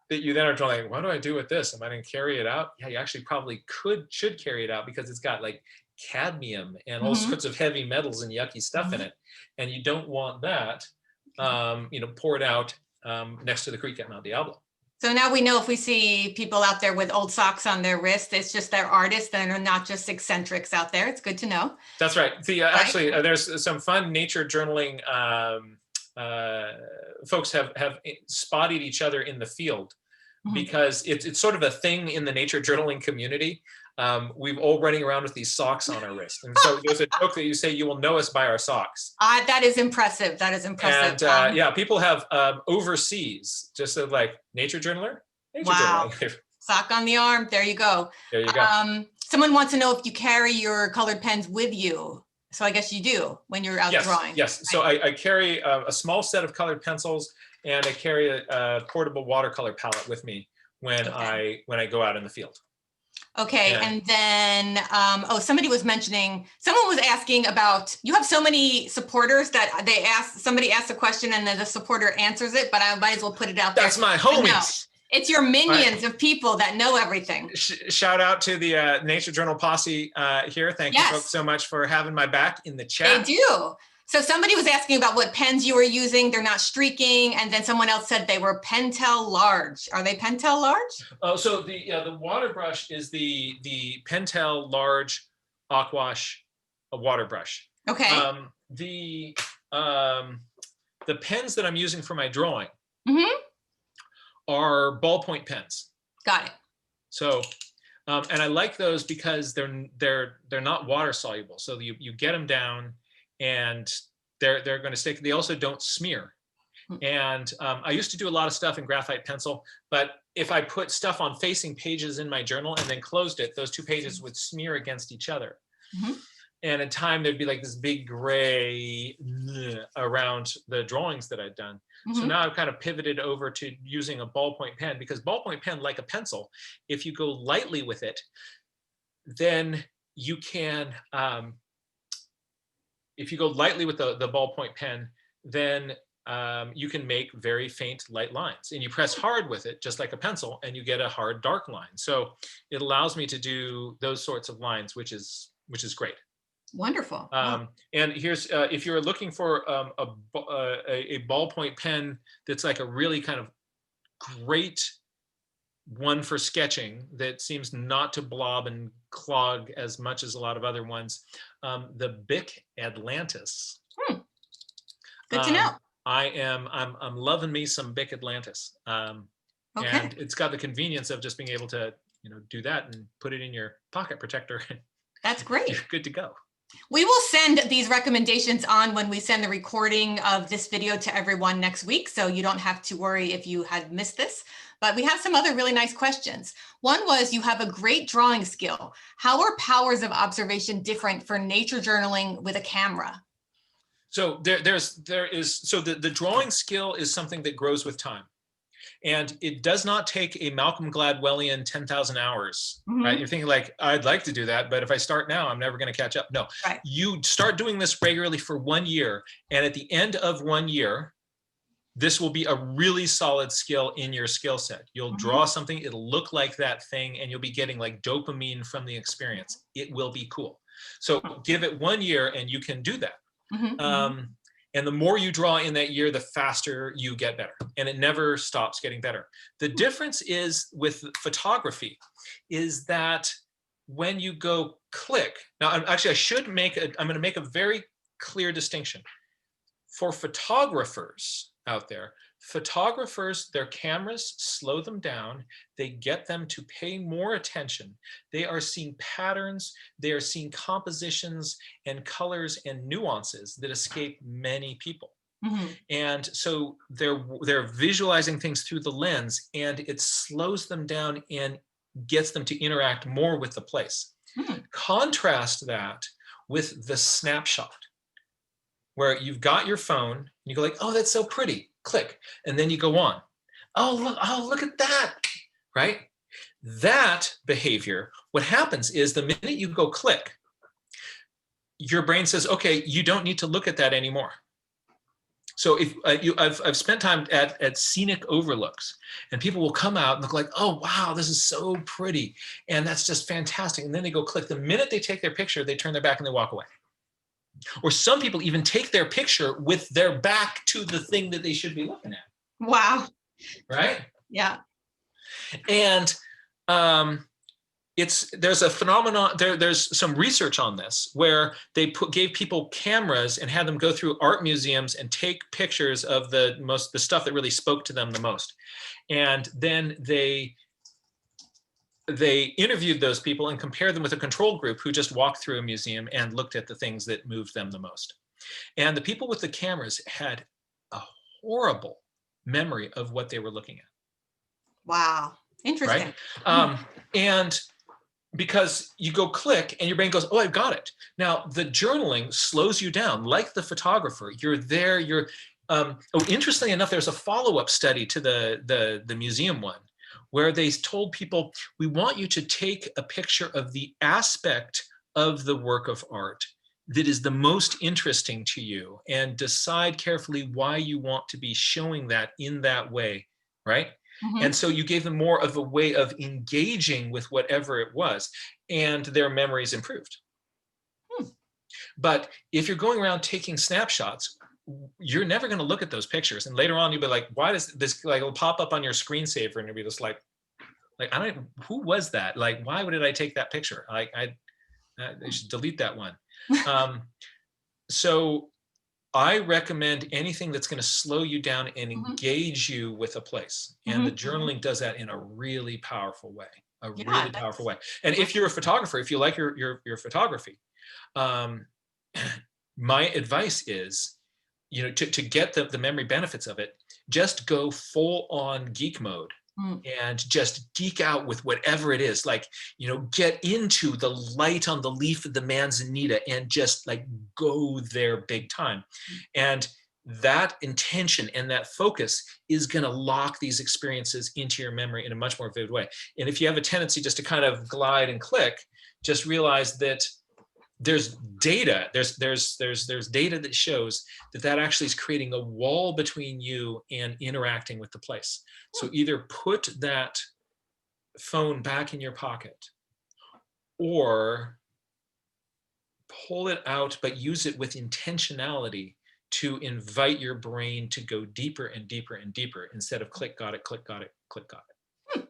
that you then are like, what do I do with this? Am I going to carry it out? Yeah, you actually probably should carry it out, because it's got like cadmium and all sorts of heavy metals and yucky stuff in it. And you don't want that, poured out next to the creek at Mount Diablo. So now we know if we see people out there with old socks on their wrist, it's just they're artists and they're not just eccentrics out there. It's good to know. That's right. Actually, there's some fun nature journaling. Folks have spotted each other in the field, because it's sort of a thing in the nature journaling community. We've all running around with these socks on our wrist. And so there's a joke that you say, you will know us by our socks. That is impressive. That is impressive. And yeah, people have overseas, just like nature journaler. Wow. Sock on the arm. There you go. There you go. Someone wants to know if you carry your colored pens with you. So I guess you do when you're out drawing. Yes. So I carry a small set of colored pencils, and I carry a portable watercolor palette with me when I go out in the field. Okay, and then, somebody was someone was asking about, you have so many supporters that somebody asked a question and then the supporter answers it, but I might as well put it out there. That's my homies. No, it's your minions of people that know everything. Shout out to the Nature Journal posse here. Thank you folks so much for having my back in the chat. They do. So somebody was asking about what pens you were using. They're not streaking. And then someone else said they were Pentel large. Are they Pentel large? Oh, so the water brush is the Pentel large aquash water brush. Okay. The pens that I'm using for my drawing are ballpoint pens. Got it. So, and I like those because they're not water soluble. So you get them down, and they're going to stick. They also don't smear. And I used to do a lot of stuff in graphite pencil, but if I put stuff on facing pages in my journal and then closed it, those two pages would smear against each other. And in time, there'd be like this big gray around the drawings that I'd done. So now I've kind of pivoted over to using a ballpoint pen, because ballpoint pen, like a pencil, if you go lightly with it, then you can, if you go lightly with the ballpoint pen, then you can make very faint light lines, and you press hard with it, just like a pencil, and you get a hard dark line. So it allows me to do those sorts of lines, which is great. Wonderful. Wow. And here's, if you're looking for a ballpoint pen that's like a really kind of great one for sketching that seems not to blob and clog as much as a lot of other ones, the Bic Atlantis. Good to know. I'm loving me some Bic Atlantis. Okay. And it's got the convenience of just being able to, do that and put it in your pocket protector. That's great. You're good to go. We will send these recommendations on when we send the recording of this video to everyone next week, so you don't have to worry if you had missed this. But we have some other really nice questions. One was, you have a great drawing skill. How are powers of observation different for nature journaling with a camera? So the drawing skill is something that grows with time. And it does not take a Malcolm Gladwellian 10,000 hours, right? You're thinking like, I'd like to do that, but if I start now, I'm never going to catch up. No, right. You start doing this regularly for 1 year. And at the end of 1 year, this will be a really solid skill in your skill set. You'll draw something, it'll look like that thing, and you'll be getting like dopamine from the experience. It will be cool. So give it 1 year and you can do that. And the more you draw in that year, the faster you get better. And it never stops getting better. The difference is with photography is that when you go click, now actually I'm going to make a very clear distinction. For photographers out there, their cameras slow them down. They get them to pay more attention. They are seeing patterns. They are seeing compositions and colors and nuances that escape many people. And so they're visualizing things through the lens, and it slows them down and gets them to interact more with the place. Contrast that with the snapshot, where you've got your phone and you go like, oh, that's so pretty, click. And then you go on. Oh, look at that, right? That behavior, what happens is the minute you go click, your brain says, okay, you don't need to look at that anymore. So if I've spent time at scenic overlooks, and people will come out and look like, oh, wow, this is so pretty. And that's just fantastic. And then they go click. The minute they take their picture, they turn their back and they walk away. Or some people even take their picture with their back to the thing that they should be looking at. Wow. Right? Yeah. And there's a phenomenon, there's some research on this where they gave people cameras and had them go through art museums and take pictures of the stuff that really spoke to them the most. And then they interviewed those people and compared them with a control group who just walked through a museum and looked at the things that moved them the most. And the people with the cameras had a horrible memory of what they were looking at. Wow. Interesting. Right? And because you go click and your brain goes, oh, I've got it. Now, the journaling slows you down like the photographer. You're there, interestingly enough, there's a follow-up study to the museum one, where they told people, we want you to take a picture of the aspect of the work of art that is the most interesting to you and decide carefully why you want to be showing that in that way, right? And so you gave them more of a way of engaging with whatever it was, and their memories improved. But if you're going around taking snapshots, you're never going to look at those pictures. And later on, you'll be like, why does this, like, it'll pop up on your screensaver and you'll be just like, who was that? Like, why did I take that picture? I should delete that one. So I recommend anything that's going to slow you down and engage you with a place. And the journaling does that in a really powerful way, really powerful way. And if you're a photographer, if you like your photography, my advice is, to get the memory benefits of it, just go full on geek mode and just geek out with whatever it is. Like, get into the light on the leaf of the Manzanita and just like go there big time. And that intention and that focus is going to lock these experiences into your memory in a much more vivid way. And if you have a tendency just to kind of glide and click, just realize that there's data, there's data that shows that actually is creating a wall between you and interacting with the place. So either put that phone back in your pocket or pull it out, but use it with intentionality to invite your brain to go deeper and deeper and deeper instead of click, got it, click, got it, click, got it.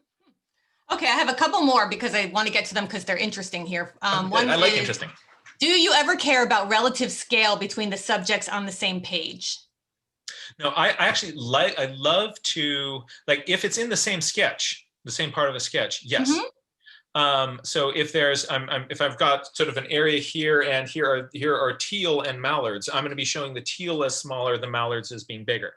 Okay, I have a couple more because I want to get to them because they're interesting here. One I like is, interesting. do you ever care about relative scale between the subjects on the same page? No, I actually I love to, like, if it's in the same sketch, the same part of a sketch, yes. So if there's, if I've got sort of an area here and here are teal and mallards, I'm going to be showing the teal as smaller, the mallards as being bigger.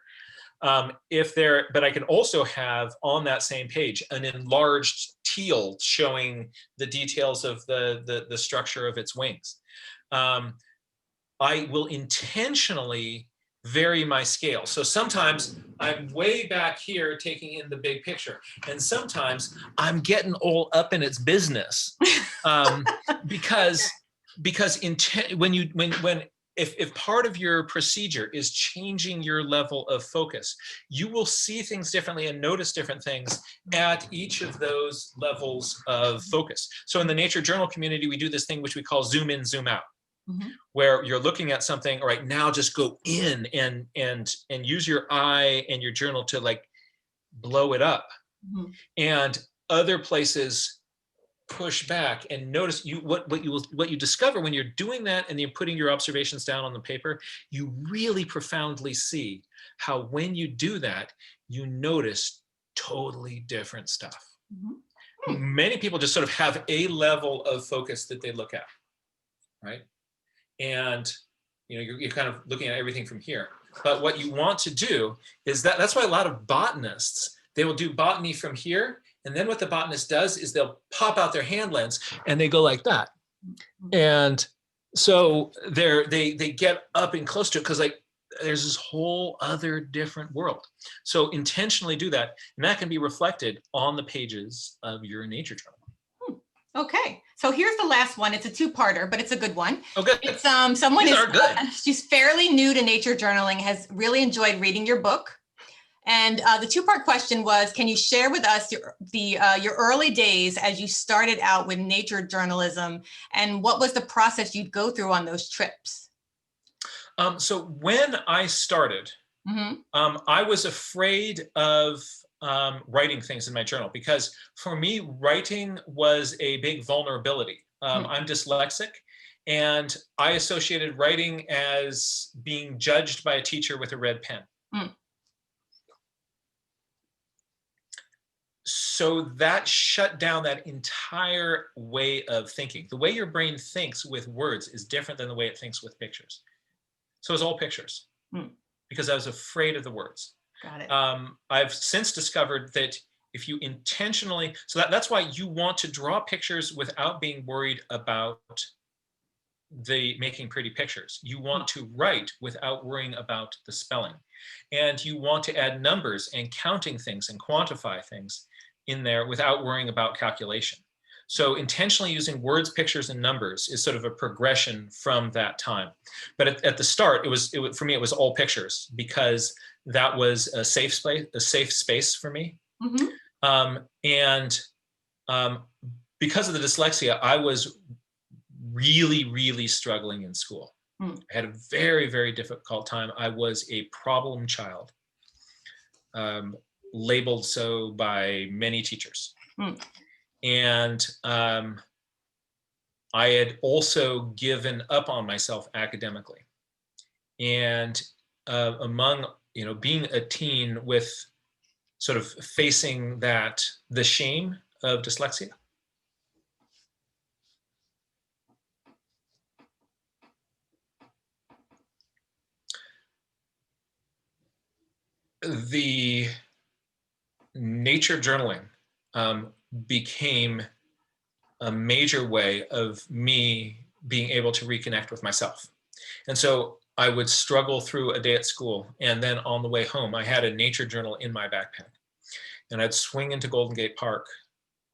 But I can also have on that same page an enlarged teal showing the details of the structure of its wings. I will intentionally vary my scale. So sometimes I'm way back here taking in the big picture, and sometimes I'm getting all up in its business because if part of your procedure is changing your level of focus, you will see things differently and notice different things at each of those levels of focus. So in the nature journal community, we do this thing which we call zoom in, zoom out. Where you're looking at something, all right, now just go in and use your eye and your journal to like blow it up. And other places push back and notice what you discover when you're doing that and you're putting your observations down on the paper. You really profoundly see how when you do that, you notice totally different stuff. Many people just sort of have a level of focus that they look at, right? And you're kind of looking at everything from here. But what you want to do is that's why a lot of botanists, they will do botany from here. And then what the botanist does is they'll pop out their hand lens and they go like that. And so they get up and close to it because like there's this whole other different world. So intentionally do that. And that can be reflected on the pages of your nature journal. Okay, so here's the last one. It's a two-parter, but it's a good one. Oh, good. It's someone These is are good. She's fairly new to nature journaling, has really enjoyed reading your book. And the two-part question was, can you share with us your early days as you started out with nature journalism, and what was the process you'd go through on those trips? So when I started, I was afraid of writing things in my journal because for me, writing was a big vulnerability. I'm dyslexic, and I associated writing as being judged by a teacher with a red pen. So that shut down that entire way of thinking. The way your brain thinks with words is different than the way it thinks with pictures. So it's all pictures because I was afraid of the words. Got it. I've since discovered that if you intentionally, so that's why you want to draw pictures without being worried about the making pretty pictures. You want to write without worrying about the spelling. And you want to add numbers and counting things and quantify things in there without worrying about calculation. So intentionally using words, pictures, and numbers is sort of a progression from that time. But at the start, for me, it was all pictures because that was a safe space for me. Because of the dyslexia, I was really, really struggling in school. I had a very, very difficult time. I was a problem child, labeled so by many teachers. And I had also given up on myself academically. And among, being a teen with sort of facing the shame of dyslexia, the nature journaling became a major way of me being able to reconnect with myself. And so I would struggle through a day at school, and then on the way home, I had a nature journal in my backpack. And I'd swing into Golden Gate Park,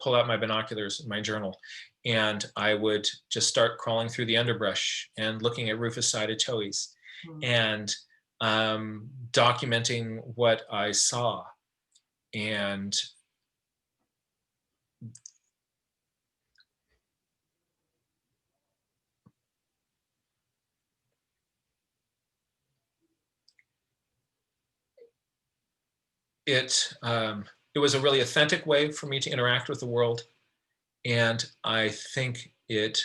pull out my binoculars, my journal, and I would just start crawling through the underbrush and looking at rufous-sided towhees and documenting what I saw. And it was a really authentic way for me to interact with the world. And I think it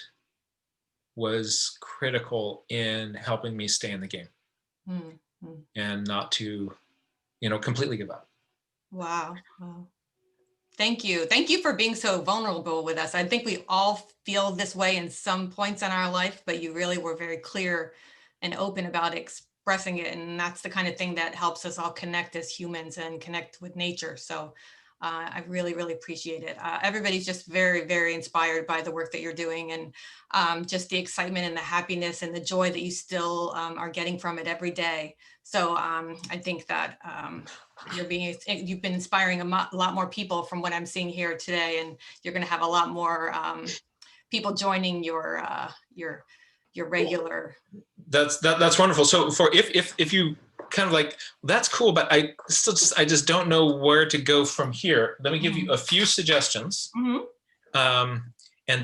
was critical in helping me stay in the game and not to, completely give up. Wow. Wow. Thank you. Thank you for being so vulnerable with us. I think we all feel this way in some points in our life, but you really were very clear and open about expressing it. And that's the kind of thing that helps us all connect as humans and connect with nature. So I really, really appreciate it. Everybody's just very, very inspired by the work that you're doing, and just the excitement and the happiness and the joy that you still are getting from it every day. So I think that you've been inspiring a lot more people from what I'm seeing here today, and you're going to have a lot more people joining your regular. That's wonderful. So if you kind of like, that's cool, but I just don't know where to go from here. Let me give you a few suggestions, and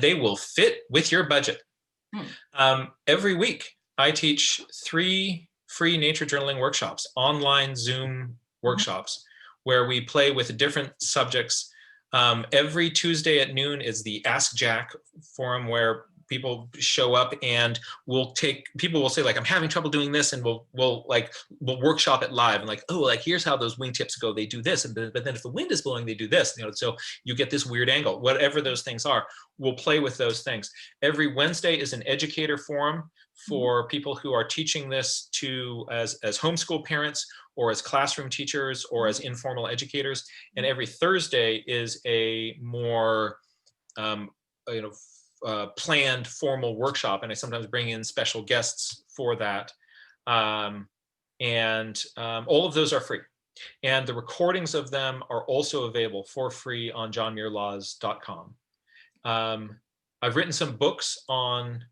they will fit with your budget. Every week, I teach 3 free nature journaling workshops, online Zoom workshops, where we play with different subjects. Every Tuesday at noon is the Ask Jack forum, where people show up and people will say, like, I'm having trouble doing this, and we'll workshop it live, and like, oh, like, here's how those wingtips go, they do this, and but then if the wind is blowing, they do this, so you get this weird angle, whatever those things are. We'll play with those things. Every Wednesday is an educator forum for people who are teaching this as homeschool parents, or as classroom teachers, or as informal educators. And every Thursday is a more planned formal workshop, and I sometimes bring in special guests for that. All of those are free, and the recordings of them are also available for free on johnmuirlaws.com. I've written some books on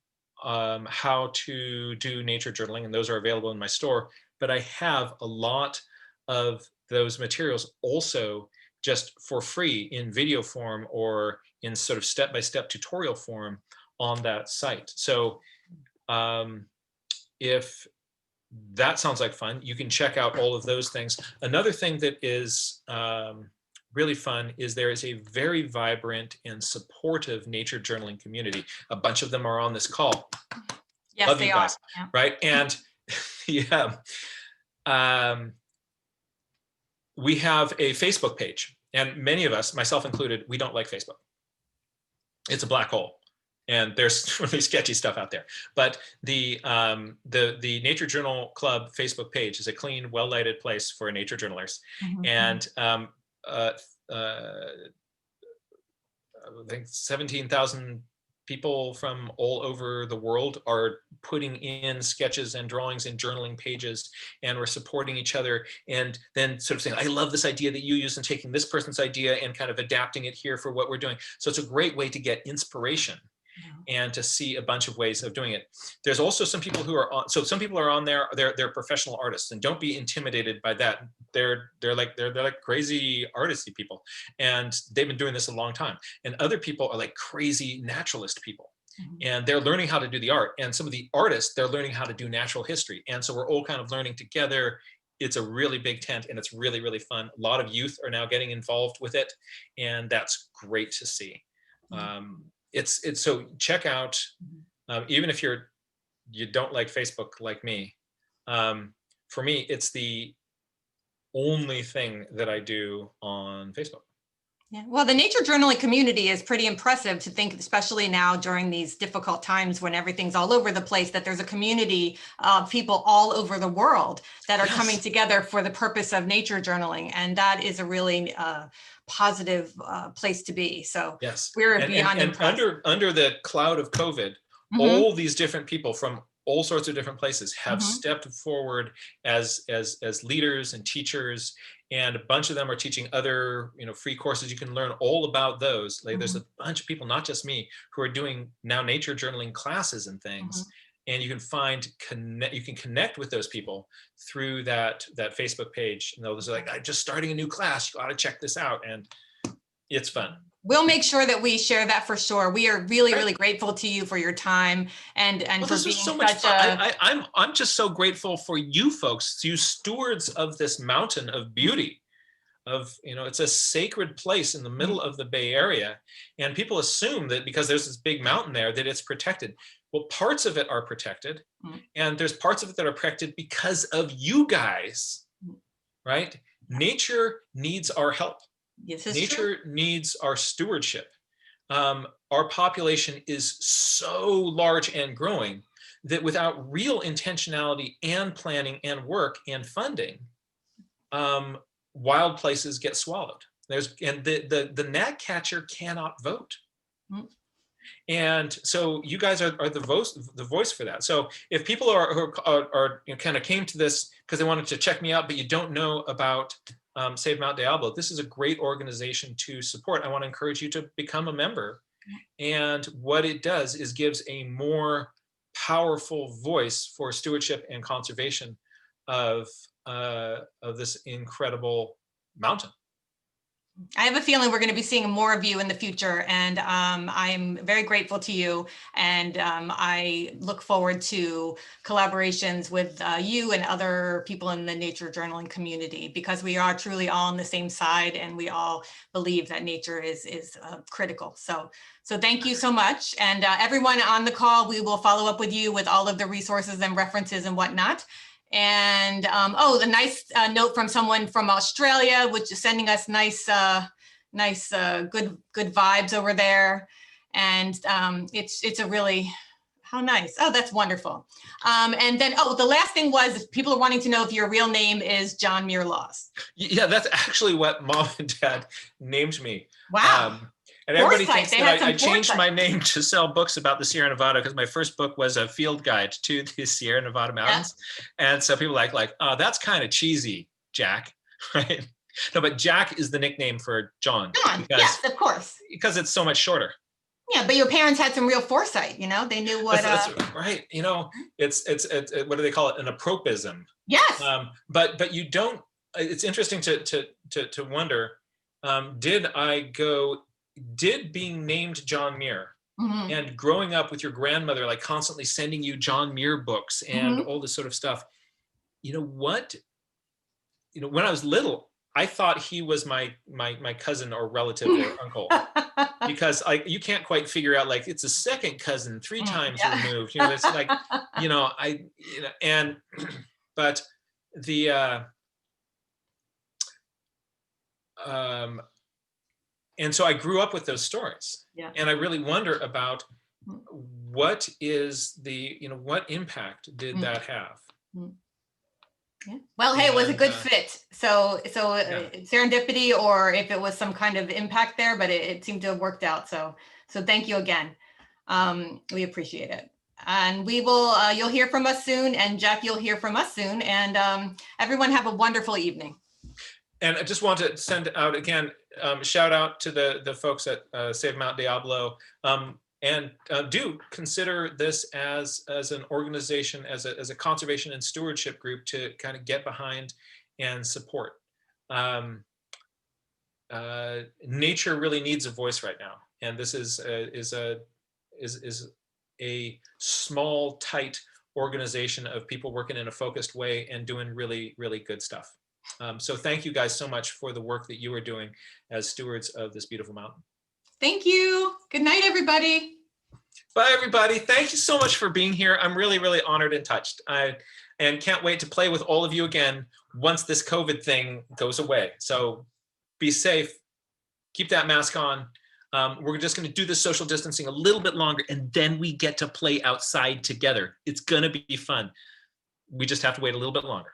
how to do nature journaling, and those are available in my store, but I have a lot of those materials also just for free in video form, or in sort of step-by-step tutorial form on that site. So if that sounds like fun, you can check out all of those things. Another thing that is really fun is there is a very vibrant and supportive nature journaling community. A bunch of them are on this call. Yes, Love they you guys, are. Yeah. right? And yeah, we have a Facebook page, and many of us, myself included, we don't like Facebook. It's a black hole, and there's really sketchy stuff out there. But the Nature Journal Club Facebook page is a clean, well-lighted place for nature journalers. And I think 17,000 people from all over the world are putting in sketches and drawings and journaling pages, and we're supporting each other, and then sort of saying, I love this idea that you use, and taking this person's idea and kind of adapting it here for what we're doing. So it's a great way to get inspiration and to see a bunch of ways of doing it. There's also some people who are on, so some people are on there, they're professional artists, and don't be intimidated by that. They're like crazy artisty people, and they've been doing this a long time. And other people are like crazy naturalist people, and they're learning how to do the art. And some of the artists, they're learning how to do natural history. And so we're all kind of learning together. It's a really big tent, and it's really, really fun. A lot of youth are now getting involved with it, and that's great to see. It's so check out, even if you don't like Facebook like me. For me, it's the only thing that I do on Facebook. Yeah, well, the nature journaling community is pretty impressive to think, especially now during these difficult times when everything's all over the place, that there's a community of people all over the world that are coming together for the purpose of nature journaling. And that is a really positive place to be. So we're beyond impressed. Under the cloud of COVID, all these different people from all sorts of different places have stepped forward as leaders and teachers, and a bunch of them are teaching other free courses. You can learn all about those. Like there's a bunch of people, not just me, who are doing now nature journaling classes and things. And you can connect with those people through that Facebook page. And they'll just like, I'm just starting a new class, you ought to check this out. And it's fun. We'll make sure that we share that for sure. We are really, really grateful to you for your time and for being so much such fun. I'm just so grateful for you folks, you stewards of this mountain of beauty. it's a sacred place in the middle of the Bay Area. And people assume that because there's this big mountain there that it's protected. Well, parts of it are protected. And there's parts of it that are protected because of you guys, right? Nature needs our help. This is Nature needs our stewardship. Our population is so large and growing that without real intentionality and planning and work and funding, wild places get swallowed. And the gnatcatcher cannot vote. And so you guys are the voice for that. So if people are kind of came to this because they wanted to check me out, but you don't know about Save Mount Diablo, this is a great organization to support. I want to encourage you to become a member. And what it does is gives a more powerful voice for stewardship and conservation of this incredible mountain. I have a feeling we're going to be seeing more of you in the future, and I'm very grateful to you, and I look forward to collaborations with you and other people in the nature journaling community, because we are truly all on the same side, and we all believe that nature is critical. So thank you so much, and everyone on the call, we will follow up with you with all of the resources and references and whatnot. And the nice note from someone from Australia, which is sending us nice good vibes over there. And it's a really, how nice. Oh, that's wonderful. And then, the last thing was, people are wanting to know if your real name is John Muir Laws. Yeah, that's actually what Mom and Dad named me. Wow. And everybody Foresight. thinks that I changed my name to sell books about the Sierra Nevada because my first book was a field guide to the Sierra Nevada mountains. Yeah. And so people like, oh, that's kind of cheesy, Jack, right? No, but Jack is the nickname for John. John, yes, of course. Because it's so much shorter. Yeah, but your parents had some real foresight, they knew what. That's right. It's what do they call it? An apropism. Yes. But you don't, it's interesting to wonder, did being named John Muir and growing up with your grandmother, like constantly sending you John Muir books and all this sort of stuff, when I was little, I thought he was my cousin or relative or uncle, because you can't quite figure out, like, it's a second cousin 3 times removed, it's like, but the, and so I grew up with those stories, and I really wonder about what is what impact did that have? Yeah. Well, hey, it was a good fit. So serendipity, or if it was some kind of impact there, but it seemed to have worked out. So thank you again. We appreciate it. And we will, you'll hear from us soon, and Jack, you'll hear from us soon. And everyone have a wonderful evening. And I just want to send out again, shout out to the folks at Save Mount Diablo, and do consider this as an organization, as a conservation and stewardship group to kind of get behind and support. Nature really needs a voice right now, and this is a small, tight organization of people working in a focused way and doing really, really good stuff. So thank you guys so much for the work that you are doing as stewards of this beautiful mountain. Thank you. Good night, everybody. Bye, everybody. Thank you so much for being here. I'm really, really honored and touched. And can't wait to play with all of you again once this COVID thing goes away. So be safe. Keep that mask on. We're just going to do this social distancing a little bit longer, and then we get to play outside together. It's going to be fun. We just have to wait a little bit longer.